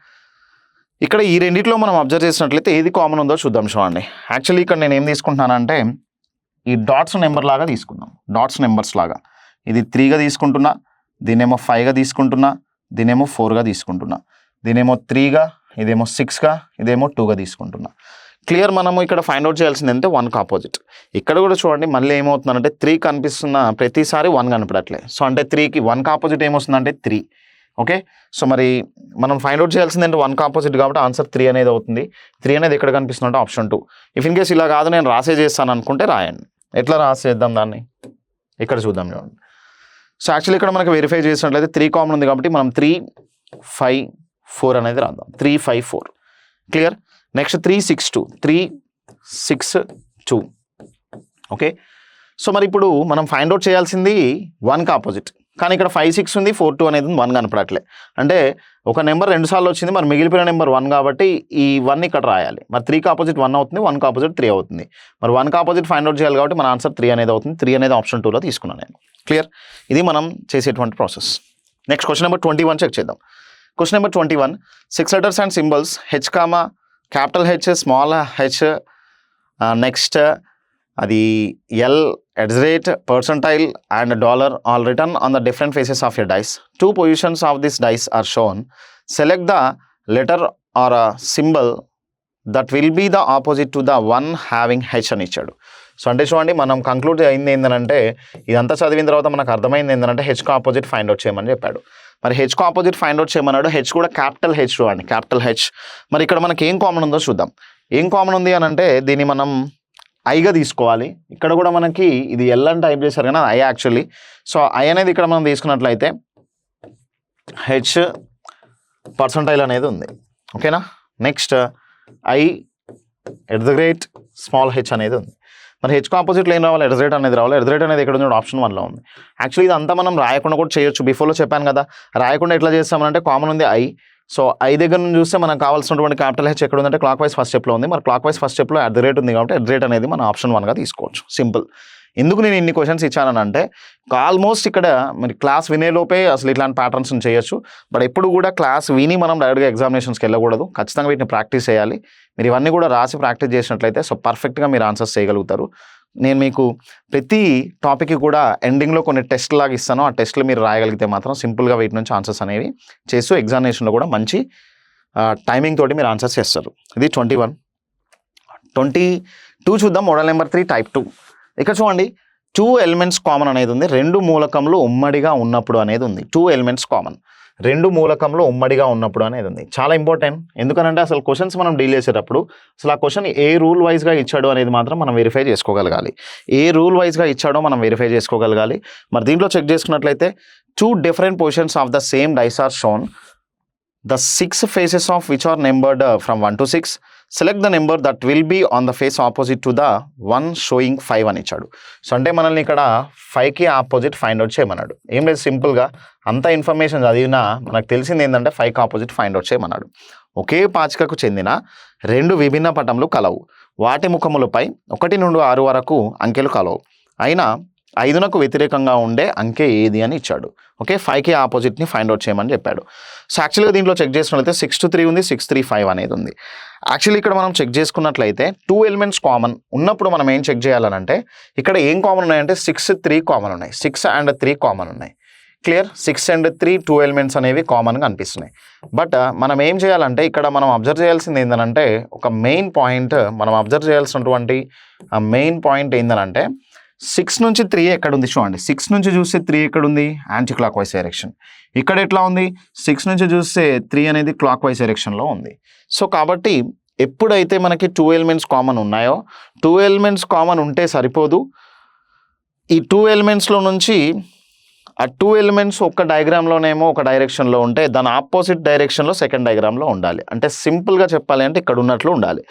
ఇక్కడ ఈ రెండిట్లో మనం అబ్జర్వ్ చేసినట్లయితే ఏది కామన్ ఉందో చూద్దాం. చూడండి, యాక్చువల్లీ ఇక్కడ నేను ఏం తీసుకుంటున్నానంటే ఈ డాట్స్ నెంబర్ లాగా తీసుకుందాం. డాట్స్ నెంబర్స్ లాగా ఇది 3గా తీసుకుంటున్నా, దీనేమో 5గా తీసుకుంటున్నా, దీనేమో 4గా తీసుకుంటున్నా, దీనేమో 3గా, ఇదేమో 6గా, ఇదేమో 2గా తీసుకుంటున్నా. క్లియర్. మనము ఇక్కడ ఫైండ్ అవుట్ చేయాల్సింది అంటే 1కి ఆపోజిట్. ఇక్కడ కూడా చూడండి, మళ్ళీ ఏమవుతుందంటే 3 కనిపిస్తున్న ప్రతిసారి 1 కనపడట్లే. సో అంటే 3కి 1కి ఆపోజిట్ ఏమొస్తుందంటే 3. ఓకే. సో మరి మనం ఫైండ్ అవుట్ చేయాల్సింది అంటే 1కి ఆపోజిట్ కాబట్టి ఆన్సర్ 3 అనేది అవుతుంది. 3 అనేది ఎక్కడ కనిపిస్తుందంటే ఆప్షన్ 2. ఇఫ్ ఇన్ కేస్ ఇలా కాదు నేను రాసే చేస్తాను అనుకుంటే రాయండి. ఎట్లా రాసేద్దాం దాన్ని, ఇక్కడ చూద్దాం. చూడండి, సో యాక్చువల్లీ ఇక్కడ మనకి వెరిఫై చేసినట్లయితే 3 కామన్ ఉంది కాబట్టి మనం 3, 5, 4 అనేది రాద్దాం. 3, 5, 4. క్లియర్. నెక్స్ట్ 3, 6, 2. 3, 6, 2. ఓకే. సో మరి ఇప్పుడు మనం ఫైండ్ అవుట్ చేయాల్సింది 1కి ఆపోజిట్, కానీ ఇక్కడ 5, 6 ఉంది, 4, 2 అనేది 1 కనపడట్లే. అంటే ఒక నెంబర్ 2 సార్లు వచ్చింది, మరి మిగిలిపోయిన నెంబర్ 1 కాబట్టి ఈ 1 ఇక్కడ రాయాలి. మరి 3కి ఆపోజిట్ 1 అవుతుంది, 1కి ఆపోజిట్ 3 అవుతుంది. మరి 1కి ఆపోజిట్ ఫైండ్ అవుట్ చేయాలి కాబట్టి మన ఆన్సర్ 3 అనేది అవుతుంది. 3 అనేది ఆప్షన్ 2లో తీసుకున్నాను నేను. క్లియర్. ఇది మనం చేసేటువంటి ప్రాసెస్. నెక్స్ట్ క్వశ్చన్ నెంబర్ 21 చెక్ చేద్దాం. Question number 21, 6 letters and symbols H, capital H, small h, next అది L, @ percentile and dollar all written on the different faces of your dice. 2 positions of this dice are shown. Select the letter or a symbol that will be the opposite to the one having H అని ఇచ్చాడు. So అంటే చూడండి మనం conclude అయింది ఏంటంటే ఇదంతా చదివిన తర్వాత మనకు అర్థమైంది ఏంటంటే హెచ్కు ఆపోజిట్ ఫైండ్ అవుట్ చేయమని చెప్పాడు. మరి హెచ్కు ఆపోజిట్ ఫైండ్ అవుట్ చేయమన్నాడు. హెచ్ కూడా క్యాపిటల్ హెచ్ చూడండి, క్యాపిటల్ హెచ్. మరి ఇక్కడ మనకి ఏం కామన్ ఉందో చూద్దాం. ఏం కామన్ ఉంది అని అంటే దీన్ని మనం ఐగా తీసుకోవాలి. ఇక్కడ కూడా మనకి ఇది ఎల్ అని టైప్ చేశారు కానీ ఐ యాక్చువల్లీ. సో ఐ అనేది ఇక్కడ మనం తీసుకున్నట్లయితే హెచ్ పర్సంటైల్ అనేది ఉంది. ఓకేనా. నెక్స్ట్ ఐ @ స్మాల్ హెచ్ అనేది ఉంది. మరి హెచ్కు ఆపోజిట్లో ఏం రావాలి? @ అనేది రావాలి. @ అనేది ఇక్కడ ఉంది, ఆప్షన్ 1లో ఉంది. యాక్చువల్లీ ఇదంతా మనం రాయకుండా కూడా చేయొచ్చు. బిఫోర్లో చెప్పాను కదా, రాయకుండా ఎట్లా చేస్తామంటే కామన్ ఉంది ఐ. సో ఐ దగ్గర నుంచి చూస్తే మనకు కావాల్సినటువంటి క్యాపిటల్ హెచ్ ఎక్కడ ఉందంటే క్లాక్ వైజ్ ఫస్ట్ స్టెప్లో ఉంది. మరి క్లాక్ వైజ్ ఫస్ట్ స్టెప్లో @ ఉంది కాబట్టి @ అనేది మన ఆప్షన్ 1గా తీసుకోవచ్చు. సింపుల్. ఎందుకు నేను ఇన్ని క్వశ్చన్స్ ఇచ్చానంటే ఆల్మోస్ట్ ఇక్కడ మరి క్లాస్ వినేలోపే అసలు ఇట్లాంటి ప్యాటర్న్స్ చేయొచ్చు. బట్ ఎప్పుడు కూడా క్లాస్ విని మనం డైరెక్ట్గా ఎగ్జామినేషన్స్కి వెళ్ళకూడదు. ఖచ్చితంగా వీటిని ప్రాక్టీస్ చేయాలి. మీరు ఇవన్నీ కూడా రాసి ప్రాక్టీస్ చేసినట్లయితే సో పర్ఫెక్ట్గా మీరు ఆన్సర్స్ చేయగలుగుతారు. నేను మీకు ప్రతి టాపిక్కి కూడా ఎండింగ్లో కొన్ని టెస్ట్ లాగా ఇస్తాను. ఆ టెస్ట్లు మీరు రాయగలిగితే మాత్రం సింపుల్గా వీటి నుంచి ఆన్సర్స్ అనేవి చేస్తూ ఎగ్జామినేషన్లో కూడా మంచి టైమింగ్ తోటి మీరు ఆన్సర్స్ చేస్తారు. ఇది 21. 22 చూద్దాం. Model number 3 type 2. ఇక్కడ చూడండి 2 ఎలిమెంట్స్ కామన్ అనేది ఉంది. 2 మూలకములు ఉమ్మడిగా ఉన్నప్పుడు అనేది ఉంది. 2 ఎలిమెంట్స్ కామన్, 2 మూలకములు ఉమ్మడిగా ఉన్నప్పుడు అనేది ఉంది. చాలా ఇంపార్టెంట్. ఎందుకనంటే అసలు క్వశ్చన్స్ మనం డీల్ చేసేటప్పుడు అసలు ఆ క్వశ్చన్ ఏ రూల్ వైజ్గా ఇచ్చాడో అనేది మాత్రం మనం వెరిఫై చేసుకోగలగాలి. ఏ రూల్ వైజ్గా ఇచ్చాడో మనం వెరిఫై చేసుకోగలగాలి. మరి దీంట్లో చెక్ చేసుకున్నట్లయితే 2 different positions of the same dice are shown. The 6 faces of which are numbered from 1 to 6. Select the number that will be on the face opposite to the one showing 5 అని ఇచ్చాడు. So అంటే మనల్ని ఇక్కడ 5కి opposite find out చేయమన్నాడు. ఏం లేదు, సింపుల్గా అంత ఇన్ఫర్మేషన్ చదివినా మనకు తెలిసింది ఏంటంటే 5కి ఆపోజిట్ ఫైండ్ అవుట్ చేయమన్నాడు. ఒకే పాచికకు చెందిన 2 విభిన్న పటములు కలవు. వాటి ముఖములపై 1 నుండి 6 వరకు అంకెలు కలవు. అయినా 5కు వ్యతిరేకంగా ఉండే అంకె ఏది అని ఇచ్చాడు. ఓకే, 5కి ఆపోజిట్ని ఫైండ్ అవుట్ చేయమని చెప్పాడు. సో యాక్చువల్గా దీంట్లో చెక్ చేసుకున్నట్లయితే 6 to 3 ఉంది, 6, 3, 5 అనేది ఉంది. యాక్చువల్లీ ఇక్కడ మనం చెక్ చేసుకున్నట్లయితే 2 ఎలిమెంట్స్ కామన్ ఉన్నప్పుడు మనం ఏం చెక్ చేయాలనంటే ఇక్కడ ఏం కామన్ ఉన్నాయంటే 6, 3 కామన్ ఉన్నాయి. 6 and 3 కామన్ ఉన్నాయి. క్లియర్. 6 and 3 2 ఎలిమెంట్స్ అనేవి కామన్గా అనిపిస్తున్నాయి. బట్ మనం ఏం చేయాలంటే ఇక్కడ మనం అబ్జర్వ్ చేయాల్సింది ఏంటంటే ఒక మెయిన్ పాయింట్, మనం అబ్జర్వ్ చేయాల్సినటువంటి మెయిన్ పాయింట్ ఏంటంటే 6 నుంచి 3 ఎక్కడ ఉంది చూడండి. 6 నుంచి చూస్తే 3 ఎక్కడ ఉంది? Anti clock wise direction. ఇక్కడ ఎట్లా ఉంది? 6 నుంచి చూస్తే 3 అనేది క్లాక్ వైజ్ డైరెక్షన్లో ఉంది. సో కాబట్టి ఎప్పుడైతే మనకి 2 ఎలిమెంట్స్ కామన్ ఉన్నాయో 2 ఎలిమెంట్స్ కామన్ ఉంటే సరిపోదు. ఈ 2 ఎలిమెంట్స్లో నుంచి ఆ 2 ఎలిమెంట్స్ ఒక డయాగ్రామ్లోనేమో ఒక డైరెక్షన్లో ఉంటే దాని ఆపోజిట్ డైరెక్షన్లో సెకండ్ డయాగ్రామ్లో ఉండాలి. అంటే సింపుల్గా చెప్పాలి అంటే ఇక్కడ ఉన్నట్లు ఉండాలి.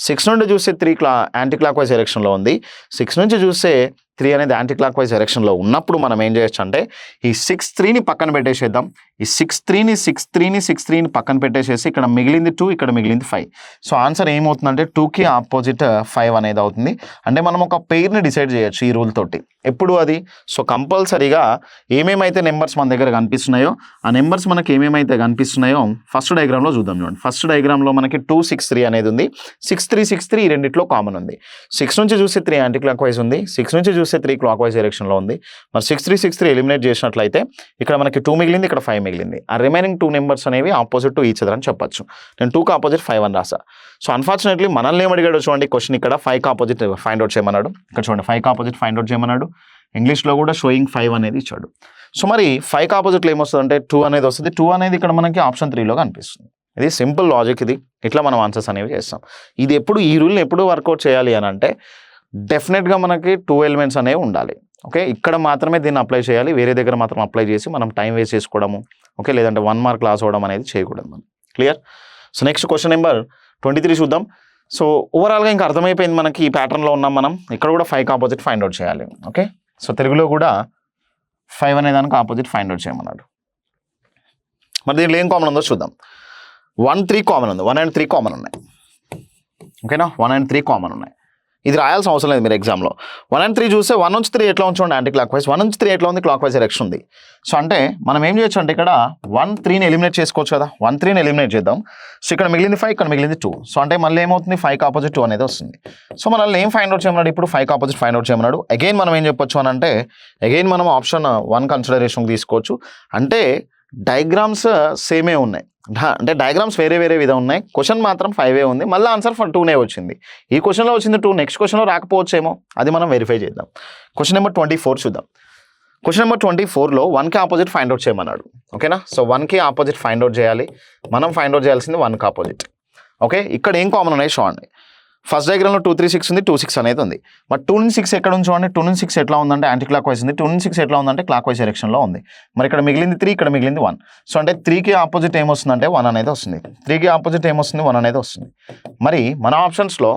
6 నుండి చూస్తే 3 యాంటీ క్లాక్ వైజ్ డైరెక్షన్లో ఉంది. 6 నుంచి చూస్తే 3 అనేది యాంటీ క్లాక్ వైజ్ డైరెక్షన్లో ఉన్నప్పుడు మనం ఏం చేయొచ్చు అంటే ఈ 6, 3ని పక్కన పెట్టేసేద్దాం. ఈ 6, 3ని పక్కన పెట్టేసేసి ఇక్కడ మిగిలింది 2, ఇక్కడ మిగిలింది 5. సో ఆన్సర్ ఏమవుతుందంటే 2కి ఆపోజిట్ 5 అనేది అవుతుంది. అంటే మనం ఒక పెయిర్ని డిసైడ్ చేయొచ్చు ఈ రూల్ తోటి. ఎప్పుడు అది? సో కంపల్సరీగా ఏమేమైతే నెంబర్స్ మన దగ్గర కనిపిస్తున్నాయో ఆ నెంబర్స్ మనకి ఏమేమైతే కనిపిస్తున్నాయో ఫస్ట్ డయాగ్రామ్లో చూద్దాం. చూడండి, ఫస్ట్ డయాగ్రామ్లో మనకి 2, 6, 3 అనేది ఉంది. 6, 3, 6, 3 ఈ రెండిట్లో కామన్ ఉంది. 6 నుంచి చూస్తే 3 యాంటీ క్లాక్ వైజ్ ఉంది. 6 నుంచి చూస్తే 3 క్లాక్ వైజ్ డైరెక్షన్లో ఉంది. మరి 6, 3, 6, 3 ఎలిమినేట్ చేసినట్లయితే ఇక్కడ మనకి 2 మిగిలింది, ఇక్కడ 5 మిగిలింది. ఆ రిమైనింగ్ 2 నెంబర్స్ అనేవి ఆపోజిట్ టు ఈచ్ అదర్ అని చెప్పొచ్చు. నేను 2కి ఆపోజిట్ 5 అని రాసా. సో అన్ఫార్చునేట్లీ మనల్ని ఏమడిగాడు చూడండి క్వశ్చన్, ఇక్కడ 5కి ఆపోజిట్ ఫైండ్ అవుట్ చేయమన్నాడు. ఇక్కడ చూడండి 5కి ఆపోజిట్ ఫైండ్ అవుట్ చేయమన్నాడు. ఇంగ్లీష్లో కూడా షోయింగ్ 5 అనేది ఇచ్చాడు. సో మరి 5కి ఆపోజిట్లో ఏమొస్తుంది అంటే 2 అనేది వస్తుంది. 2 అనేది ఇక్కడ మనకి ఆప్షన్ 3లో కనిపిస్తుంది. ఇది సింపుల్ లాజిక్. ఇది ఇట్లా మనం ఆన్సర్స్ అనేవి చేస్తాం. ఇది ఎప్పుడు ఈ రూల్ని ఎప్పుడు వర్కౌట్ చేయాలి అని అంటే డెఫినెట్గా మనకి 2 ఎలిమెంట్స్ అనేవి ఉండాలి. ఓకే, ఇక్కడ మాత్రమే దీన్ని అప్లై చేయాలి. వేరే దగ్గర మాత్రం అప్లై చేసి మనం టైం వేస్ట్ చేసుకోవడము, ఓకే, లేదంటే 1 మార్క్ లాస్ అవ్వడం అనేది చేయకూడదు మనం. Clear. So next question number 23 చూద్దాం. సో ఓవరాల్గా ఇంకా అర్థమైపోయింది మనకి ఈ ప్యాటర్న్లో ఉన్నాం మనం. ఇక్కడ కూడా 5కి ఆపోజిట్ ఫైండ్ అవుట్ చేయాలి. ఓకే, సో తెలుగులో కూడా 5 అనే దానికి ఆపోజిట్ ఫైండ్ అవుట్ చేయమన్నాడు. మరి దీంట్లో ఏం కామన్ ఉందో చూద్దాం. 1, 3 కామన్ ఉంది. 1 and 3 కామన్ ఉన్నాయి. ఓకేనా, 1 and 3 కామన్ ఉన్నాయి. ఇది రాయాల్సిన అవసరం లేదు మీరు ఎగ్జామ్లో. 1 and 3 చూస్తే 1 నుంచి 3 ఎట్లా ఉంచండి యాంటీ క్లాక్ వైజ్, 1 నుంచి 3 ఎట్లా ఉంది క్లాక్ వైజ్ డైరెక్షన్ ఉంది. సో అంటే మనం ఏం చేయొచ్చు అంటే ఇక్కడ 1, 3ని ఎలిమినేట్ చేసుకోవచ్చు కదా. 1, 3ని ఎలిమినేట్ చేద్దాం. సో ఇక్కడ మిగిలింది 5, ఇక్కడ మిగిలింది 2. సో అంటే మళ్ళీ ఏమవుతుంది 5కి ఆపోజిట్ 2 అనేది వస్తుంది. సో మనల్ని ఏం ఫైండ్ అవుట్ చేయమన్నాడు ఇప్పుడు? 5కి ఆపోజిట్ ఫైండ్ అవుట్ చేయమన్నాడు. అగైన్ మనం ఏం చెప్పొచ్చు అని అంటే అగైన్ మనం ఆప్షన్ 1 కన్సిడరేషన్కి తీసుకోవచ్చు. అంటే డయాగ్రామ్స్ సేమే ఉన్నాయి, అంటే డయాగ్రామ్స్ వేరే వేరే విధం ఉన్నాయి, క్వశ్చన్ మాత్రం 5 ఉంది, మళ్ళీ ఆన్సర్ 2 వచ్చింది. ఈ క్వశ్చన్లో వచ్చింది 2, నెక్స్ట్ క్వశ్చన్లో రాకపోవచ్చేమో, అది మనం వెరిఫై చేద్దాం. క్వశ్చన్ నెంబర్ 24 చూద్దాం. క్వశ్చన్ నెంబర్ 24లో 1కి ఆపోజిట్ ఫైండ్ అవుట్ చేయమన్నాడు. ఓకేనా, సో 1కి ఆపోజిట్ ఫైండ్ అవుట్ చేయాలి. మనం ఫైండ్ అవుట్ చేయాల్సింది 1కి ఆపోజిట్. ఓకే, ఇక్కడ ఏం కామన్ ఉన్నాయి చూడండి. ఫస్ట్ డయాగ్రామ్లో 2 3 6 ఉంది, 2 6 అనేది ఉంది. బట్ 2 నుంచి 6 ఎక్కడ ఉంది చూడండి. 2 నుంచి 6 ఎట్లా ఉందంటే యాంటీ క్లాక్ వైజ్ ఉంది, 2 నుంచి 6 ఎట్లా ఉందంటే క్లాక్ వైజ్ డైరెక్షన్లో ఉంది. మరి ఇక్కడ మిగిలింది 3, ఇక్కడ మిగిలింది 1. సో అంటే 3కి ఆపోజిట్ ఏమొస్తుందంటే 1 అనేది వస్తుంది. 3కి ఆపోజిట్ ఏమొస్తుంది, 1 అనేది వస్తుంది. మరి మన ఆప్షన్స్లో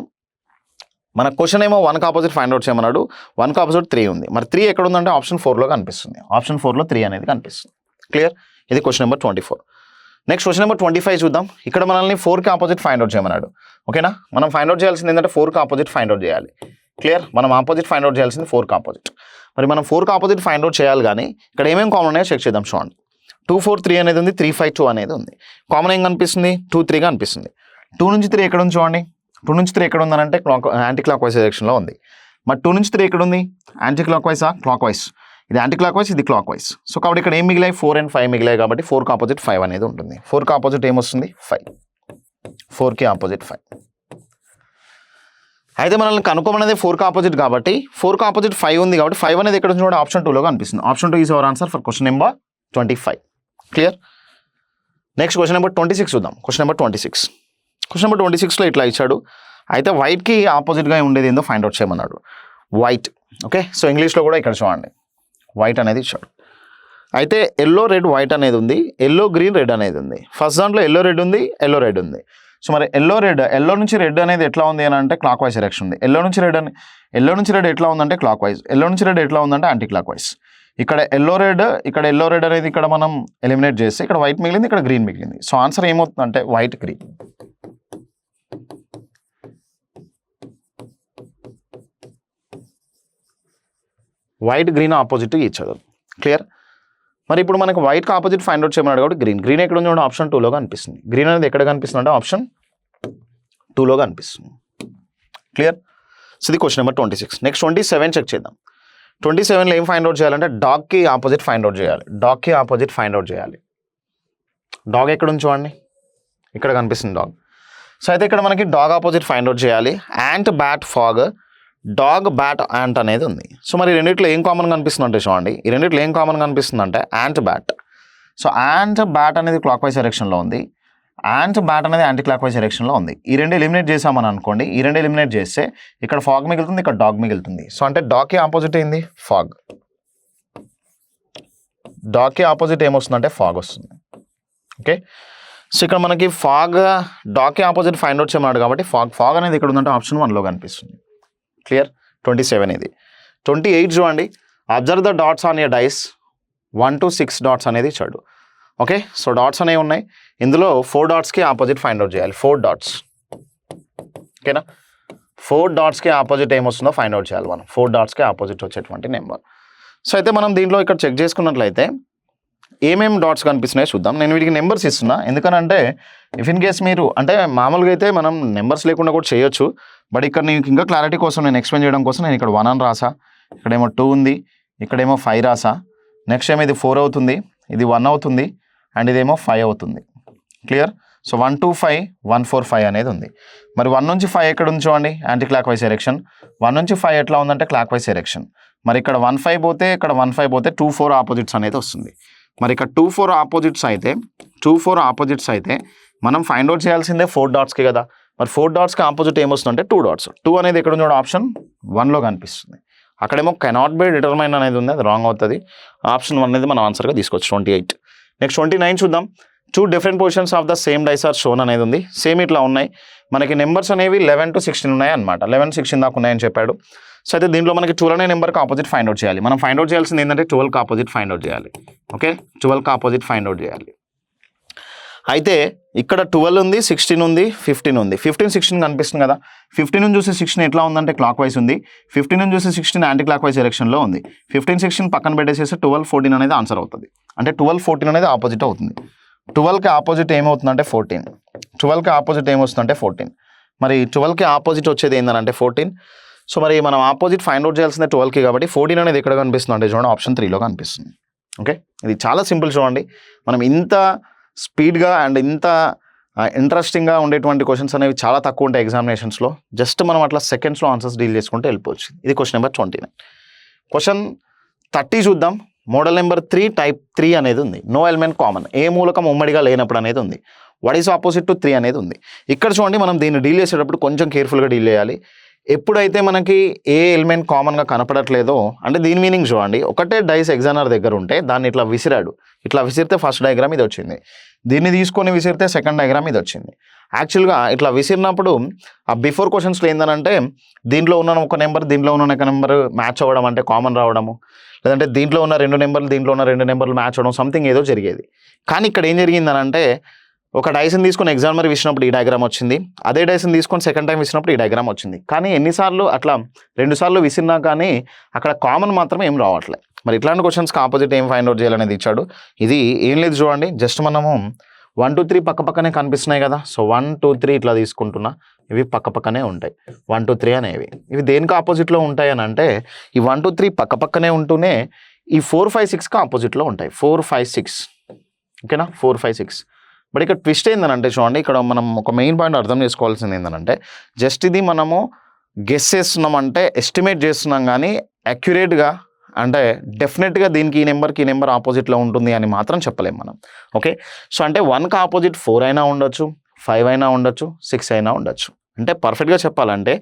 మన క్వశ్చన్ ఏమో 1కి ఆపోజిట్ ఫైండ్ అవుట్ చేయమన్నాడు, 1కి ఆపోజిట్ 3 ఉంది. మరి 3 ఎక్కడ ఉందంటే ఆప్షన్ 4లో కనిపిస్తుంది. ఆప్షన్ 4లో 3 అనేది కనిపిస్తుంది. క్లియర్, ఇది question number 24. Next question number 25 చూద్దాం. ఇక్కడ మనల్ని 4కి ఆపోజిట్ ఫైండ్ అవుట్ చేయమన్నాడు. ఓకేనా, మనం ఫైండ్ అవుట్ చేయాల్సింది ఏంటంటే 4కి ఆపోజిట్ ఫైండ్ అవుట్ చేయాలి. క్లియర్, మనం ఆపోజిట్ ఫైండ్ అవుట్ చేయాల్సింది 4కి ఆపోజిట్. మరి మనం 4కి ఆపోజిట్ ఫైండ్ అవుట్ చేయాలి, కానీ ఇక్కడ ఏమేమి కామన్ ఉన్నాయో చెక్ చేద్దాం. చూడండి, 2 4 3 అనేది ఉంది, 3 5 2 అనేది ఉంది. కామన్ ఏం కనిపిస్తుంది, 2 3గా అనిపిస్తుంది. 2 నుంచి 3 ఎక్కడ ఉంది చూడండి. 2 నుంచి 3 ఎక్కడ ఉందనంటే యాంటీ క్లాక్ వైజ్ డైరెక్షన్లో ఉంది. మరి 2 నుంచి 3 ఎక్కడ ఉంది, యాంటీ క్లాక్ వైజా క్లాక్ వైజ్. ఇది యాంటీ క్లాక్ వైజ్, ఇది క్లాక్ వైజ్. సో కాబట్టి ఇక్కడ ఏం మిగిలాయి, 4 and 5 మిగిలాయి. కాబట్టి 4కి ఆపోజిట్ 5 అనేది ఉంటుంది. 4కి ఆపోజిట్ ఏమొస్తుంది, 5. 4కి ఆపోజిట్ 5. అయితే మనల్ని కనుక్కోమనేది 4కి ఆపోజిట్ కాబట్టి 4కి ఆపోజిట్ 5 ఉంది. కాబట్టి 5 అనేది ఎక్కడ చూడండి, ఆప్షన్ 2లో కనిపిస్తుంది. Option 2 is our answer for question number 25. Clear. Next question number 26 చూద్దాం. Question number 26. క్వశ్చన్ నెంబర్ 26లో ఇట్లా ఇచ్చాడు. అయితే వైట్కి ఆపోజిట్గా ఉండేది ఏందో ఫైండ్ అవుట్ చేయమన్నాడు. వైట్. ఓకే, సో ఇంగ్లీష్లో కూడా ఇక్కడ చూడండి, వైట్ అనేది ఇచ్చాడు. అయితే ఎల్లో రెడ్ వైట్ అనేది ఉంది, ఎల్లో గ్రీన్ రెడ్ అనేది ఉంది. ఫస్ట్ దాంట్లో ఎల్లో రెడ్ ఉంది, ఎల్లో రెడ్ ఉంది. సో మరి ఎల్లో నుంచి రెడ్ అనేది ఎట్లా ఉంది అని అంటే క్లాక్ వైజ్ డైరెక్షన్ ఉంది. ఎల్లో నుంచి రెడ్ ఎట్లా ఉందంటే క్లాక్ వైజ్, ఎల్లో నుంచి రెడ్ ఎట్లా ఉందంటే యాంటీ క్లాక్ వైజ్. ఇక్కడ ఎల్లో రెడ్ అనేది ఇక్కడ మనం ఎలిమినేట్ చేస్తే ఇక్కడ వైట్ మిగిలింది, ఇక్కడ గ్రీన్ మిగిలింది. సో ఆన్సర్ ఏమవుతుందంటే white green. White green opposite ఇచ్చాడు. క్లియర్. మరి ఇప్పుడు మనకు వైట్కి ఆపోజిట్ ఫైండ్ అవుట్ చేయమన్నాడు కాబట్టి గ్రీన్ ఎక్కడ ఉంది, ఆప్షన్ 2లో కనిపిస్తుంది. గ్రీన్ అనేది ఎక్కడ కనిపిస్తుంది అంటే ఆప్షన్ 2లో కనిపిస్తుంది. క్లియర్. సో ఇది క్వశ్చన్ నెంబర్ 26. నెక్స్ట్ 27 చెక్ చేద్దాం. 27లో ఏం ఫైండ్ అవుట్ చేయాలంటే డాగ్కి ఆపోజిట్ ఫైండ్ అవుట్ చేయాలి. డాగ్కి ఆపోజిట్ ఫైండ్ అవుట్ చేయాలి. డాగ్ ఎక్కడ ఉంది చూడండి, ఇక్కడ కనిపిస్తుంది డాగ్. సో అయితే ఇక్కడ మనకి డాగ్ ఆపోజిట్ ఫైండ్ అవుట్ చేయాలి. Ant bat fog, dog bat ant అనేది ఉంది. సో మరి ఈ రెండిట్లో ఏం కామన్ కనిపిస్తుంది అంటే చూడండి, ఈ రెండిట్లో ఏం కామన్ కనిపిస్తుంది అంటే ant bat. So ant bat అనేది క్లాక్ వైజ్ డైరెక్షన్లో ఉంది, యాంట్ బ్యాట్ అనేది యాంటీ క్లాక్ వైజ్ డైరెక్షన్లో ఉంది. ఈ రెండు ఎలిమినేట్ చేసామని అనుకోండి, ఈ రెండు ఎలిమినేట్ చేస్తే ఇక్కడ ఫాగ్ మిగులుతుంది, ఇక్కడ డాగ్ మిగులుతుంది. సో అంటే డాగ్కి ఆపోజిట్ ఏంది, ఫాగ్. డాగ్కి ఆపోజిట్ ఏమొస్తుందంటే ఫాగ్ వస్తుంది. ఓకే, సో ఇక్కడ మనకి ఫాగ్ డాగ్కి ఆపోజిట్ ఫైండ్ అవుట్ చేయమన్నాడు కాబట్టి ఫాగ్ అనేది ఇక్కడ ఉందంటే ఆప్షన్ 1లో కనిపిస్తుంది. క్లియర్. 27 ఇది. 28 చూడండి. Observe the dots on your dice 1 to 6 dots అనేది ఇచ్చాడు. ఓకే, సో డాట్స్ అనేవి ఉన్నాయి. ఇందులో 4 డాట్స్కి ఆపోజిట్ ఫైండ్ అవుట్ చేయాలి. 4 డాట్స్. ఓకేనా, 4 డాట్స్కి ఆపోజిట్ ఏమొస్తుందో ఫైండ్ అవుట్ చేయాలి మనం. 4 డాట్స్కి ఆపోజిట్ వచ్చేటువంటి నెంబర్. సో అయితే మనం దీంట్లో ఇక్కడ చెక్ చేసుకున్నట్లయితే ఏమేమి డాట్స్ కనిపిస్తున్నాయో చూద్దాం. నేను వీటికి నెంబర్స్ ఇస్తున్నా, ఎందుకనంటే ఇఫ్ ఇన్ కేస్ మీరు అంటే మామూలుగా అయితే మనం నెంబర్స్ లేకుండా కూడా చేయొచ్చు. బట్ ఇక్కడ నీకు ఇంకా క్లారిటీ కోసం నేను ఎక్స్ప్లెయిన్ చేయడం కోసం నేను ఇక్కడ 1 అని రాసా, ఇక్కడేమో 2 ఉంది, ఇక్కడేమో 5 రాసా. నెక్స్ట్ ఏమో ఇది 4 అవుతుంది, ఇది 1 అవుతుంది, అండ్ ఇదేమో 5 అవుతుంది. క్లియర్. సో 1 2 5 1 4 5 అనేది ఉంది. మరి 1 నుంచి 5 ఎక్కడ ఉంది చూడండి, యాంటీ క్లాక్ వైజ్ డైరెక్షన్. 1 నుంచి 5 ఎట్లా ఉందంటే క్లాక్ వైజ్ డైరెక్షన్. మరి ఇక్కడ 1 5 పోతే ఇక్కడ 1 5 పోతే 2 4 ఆపోజిట్స్ అనేది వస్తుంది. మరి ఇక్కడ 2 4 ఆపోజిట్స్ అయితే మనం ఫైండ్ అవుట్ చేయాల్సిందే 4 డాట్స్కి కదా. మరి 4 డాట్స్కి ఆపోజిట్ ఏమొస్తుందంటే 2 డాట్స్. 2 అనేది ఎక్కడ ఉంది ఆప్షన్ 1లో కనిపిస్తుంది. అక్కడేమో కెనాట్ బి డిటర్మైన్ అనేది ఉంది, అది రాంగ్ అవుతుంది. ఆప్షన్ 1 అనేది మనం ఆన్సర్గా తీసుకోవచ్చు. 28. నెక్స్ట్ 29 చూద్దాం. 2 different positions of the same dice are shown అనేది ఉంది. సేమ్ ఇట్లా ఉన్నాయి. మనకి నెంబర్స్ అనేవి 11 to 16 ఉన్నాయి అనమాట. 11 16 దాకా ఉన్నాయని చెప్పాడు. సో అయితే దీంట్లో మనకి 12 అనే నెంబర్కి ఆపోజిట్ ఫైండ్ అవుట్ చేయాలి. మనం ఫైండ్ అవుట్ చేయాల్సింది ఏంటంటే 12కి ఆపోజిట్ ఫైండ్ అవుట్ చేయాలి. ఓకే, 12కి ఆపోజిట్ ఫైండ్ అవుట్ చేయాలి. అయితే ఇక్కడ 12 ఉంది, 16 ఉంది, 15 ఉంది. 15 16 కనిపిస్తుంది కదా. 15 నుంచి చూసి 16 ఎట్లా ఉందంటే క్లాక్ వైజ్ ఉంది. 15 నుంచి చూసి 16 యాంటీ క్లాక్ వైజ్ డైరెక్షన్లో ఉంది. 15 16 పక్కన పెట్టేసేసి 12 14 అనేది ఆన్సర్ అవుతుంది. అంటే 12 14 అనేది ఆపోజిట్ అవుతుంది. 12కి ఆపోజిట్ ఏమవుతుందంటే 14. 12కి ఆపోజిట్ ఏమొస్తుందంటే 14. మరి 12కి ఆపోజిట్ వచ్చేది ఏంటంటే 14. సో మరి మనం ఆపోజిట్ ఫైండ్ అవుట్ చేయాల్సిందే 12కి కాబట్టి 14 అనేది ఎక్కడ కనిపిస్తుంది అంటే చూడండి ఆప్షన్ 3లో కనిపిస్తుంది. ఓకే, ఇది చాలా సింపుల్ చూడండి. మనం ఇంత స్పీడ్గా అండ్ ఇంత ఇంట్రెస్టింగ్గా ఉండేటువంటి క్వశ్చన్స్ అనేవి చాలా తక్కువ ఉంటాయి ఎగ్జామినేషన్స్లో. జస్ట్ మనం అట్లా సెకండ్స్లో ఆన్సర్స్ డీల్ చేసుకుంటే వెళ్ళిపోవచ్చు. ఇది క్వశ్చన్ నెంబర్ 29. క్వశ్చన్ 30 చూద్దాం. మోడల్ నెంబర్ 3 టైప్ 3 అనేది ఉంది. నో ఎలిమెంట్ కామన్, ఏ మూలకం ఉమ్మడిగా లేనప్పుడు అనేది ఉంది. వాట్ ఈస్ ఆపోజిట్ టు 3 అనేది ఉంది. ఇక్కడ చూడండి, మనం దీన్ని డీల్ చేసేటప్పుడు కొంచెం కేర్ఫుల్గా డీల్ చేయాలి. ఎప్పుడైతే మనకి ఏ ఎలిమెంట్ కామన్గా కనపడట్లేదో, అంటే దీని మీనింగ్ చూడండి, ఒకటే డైస్ ఎగ్జామినర్ దగ్గర ఉంటే దాన్ని ఇట్లా విసిరాడు, ఇట్లా విసిరితే ఫస్ట్ డయాగ్రామ్ ఇది వచ్చింది, దీన్ని తీసుకొని విసిరితే సెకండ్ డయాగ్రామ్ ఇది వచ్చింది. యాక్చువల్గా ఇట్లా విసిరినప్పుడు ఆ బిఫోర్ క్వశ్చన్స్లో ఏంటంటే దీంట్లో ఉన్న ఒక నెంబర్ దీంట్లో ఉన్న ఒక నెంబర్ మ్యాచ్ అవ్వడం, అంటే కామన్ రావడము, లేదంటే దీంట్లో ఉన్న 2 నెంబర్లు దీంట్లో ఉన్న 2 నెంబర్లు మ్యాచ్ అవ్వడం, సంథింగ్ ఏదో జరిగేది. కానీ ఇక్కడ ఏం జరిగిందనంటే ఒక డైస్ని తీసుకొని ఎగ్జామినర్ విసినప్పుడు ఈ డయాగ్రామ్ వచ్చింది, అదే డైస్ని తీసుకొని సెకండ్ టైం విసినప్పుడు ఈ డయాగ్రామ్ వచ్చింది. కానీ ఎన్నిసార్లు అట్లా 2 సార్లు విసిరినా కానీ అక్కడ కామన్ మాత్రం ఏం రావట్లేదు. మరి ఇట్లాంటి క్వశ్చన్స్కి ఆపోజిట్ ఏం ఫైండ్ అవుట్ చేయాలనేది ఇచ్చాడు. ఇది ఏం లేదు చూడండి, జస్ట్ మనము 1 2 3 పక్కనే కనిపిస్తున్నాయి కదా. సో 1 2 3 ఇట్లా తీసుకుంటున్నా, ఇవి పక్కనే ఉంటాయి. 1 2 3 అనేవి ఇవి దేనికి ఆపోజిట్లో ఉంటాయి అని అంటే ఈ 1 2 3 పక్కనే ఉంటూనే ఈ 4 5 6కి ఆపోజిట్లో ఉంటాయి. 4 5 6 ఓకేనా, 4 5 6. బట్ ఇక్కడ ట్విస్ట్ ఏంటంటే చూడండి, ఇక్కడ మనం ఒక మెయిన్ పాయింట్ అర్థం చేసుకోవాల్సింది ఏంటంటే జస్ట్ ఇది మనము గెస్ చేస్తున్నాం, అంటే ఎస్టిమేట్ చేస్తున్నాం, కానీ అక్యురేట్గా అంటే డెఫినెట్గా దీనికి ఈ నెంబర్ ఆపోజిట్లో ఉంటుంది అని మాత్రం చెప్పలేము మనం. ఓకే, సో అంటే 1కి ఆపోజిట్ 4 అయినా ఉండొచ్చు, 5 అయినా ఉండొచ్చు, 6 అయినా ఉండొచ్చు. అంటే పర్ఫెక్ట్గా చెప్పాలంటే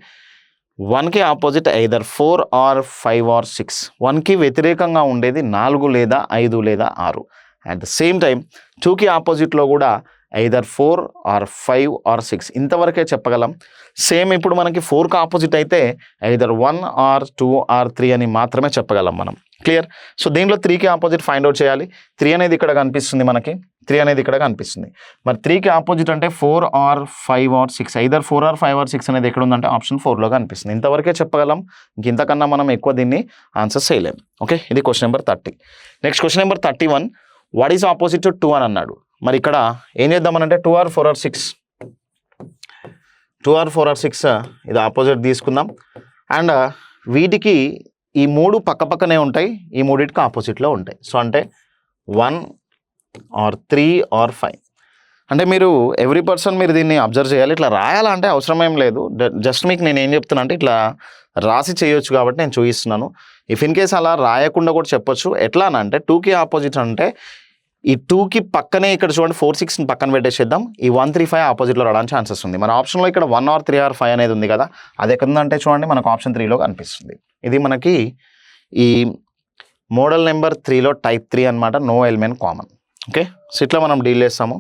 1కి ఆపోజిట్ ఐదర్ 4 ఆర్ 5 ఆర్ 6. 1కి వ్యతిరేకంగా ఉండేది 4 లేదా 5 లేదా 6. అట్ ద సేమ్ టైం 2కి ఆపోజిట్లో కూడా ఐదర్ 4 ఆర్ 5 ఆర్ 6 ఇంతవరకే చెప్పగలం. సేమ్ ఇప్పుడు మనకి 4కి ఆపోజిట్ అయితే ఐదర్ 1 ఆర్ 2 ఆర్ 3 అని మాత్రమే చెప్పగలం మనం. క్లియర్? సో దీంట్లో 3కి ఆపోజిట్ ఫైండ్ అవుట్ చేయాలి. 3 అనేది ఇక్కడ కనిపిస్తుంది మనకి, 3 అనేది ఇక్కడ కనిపిస్తుంది. మరి 3కి ఆపోజిట్ అంటే 4 or 5 or 6, either 4 or 5 or 6 అనేది ఎక్కడ ఉందంటే ఆప్షన్ 4లో కనిపిస్తుంది. ఇంతవరకే చెప్పగలం, ఇంతకన్నా మనం ఎక్కువ దీన్ని ఆన్సర్ చేయలేము. ఓకే, ఇది question number 30. Next question number 31, what is opposite to 2 అని అన్నాడు. మరి ఇక్కడ ఏం చేద్దామనంటే 2 ఆర్ 4 ఆర్ 6, 2 ఆర్ 4 ఆర్ 6 ఇది ఆపోజిట్ తీసుకుందాం. అండ్ వీటికి ఈ 3 పక్కనే ఉంటాయి, ఈ మూడింటికి ఆపోజిట్లో ఉంటాయి. సో అంటే 1 ఆర్ 3 ఆర్ 5. అంటే మీరు ఎవ్రీ పర్సన్ మీరు దీన్ని అబ్జర్వ్ చేయాలి. ఇట్లా రాయాలంటే అవసరం ఏం లేదు, జస్ట్ మీకు నేను ఏం చెప్తున్నా అంటే ఇట్లా రాసి చేయొచ్చు కాబట్టి నేను చూపిస్తున్నాను. ఇఫ్ ఇన్ కేస్ అలా రాయకుండా కూడా చెప్పొచ్చు. ఎట్లా అంటే 2కి ఆపోజిట్ అంటే ఈ 2కి పక్కనే ఇక్కడ చూడండి 4 6ని పక్కన పెట్టేసేద్దాం, ఈ 1 3 5 ఆపోజిట్లో రావడానికి ఛాన్సెస్ ఉంది. మన ఆప్షన్లో ఇక్కడ 1 ఆర్ 3 ఆర్ 5 అనేది ఉంది కదా, అది ఎక్కడుందంటే చూడండి మనకు ఆప్షన్ 3లో కనిపిస్తుంది. ఇది మనకి ఈ మోడల్ నెంబర్ 3లో టైప్ 3 అనమాట, no element common. Okay, so ఇట్లా మనం డీల్ చేస్తాము.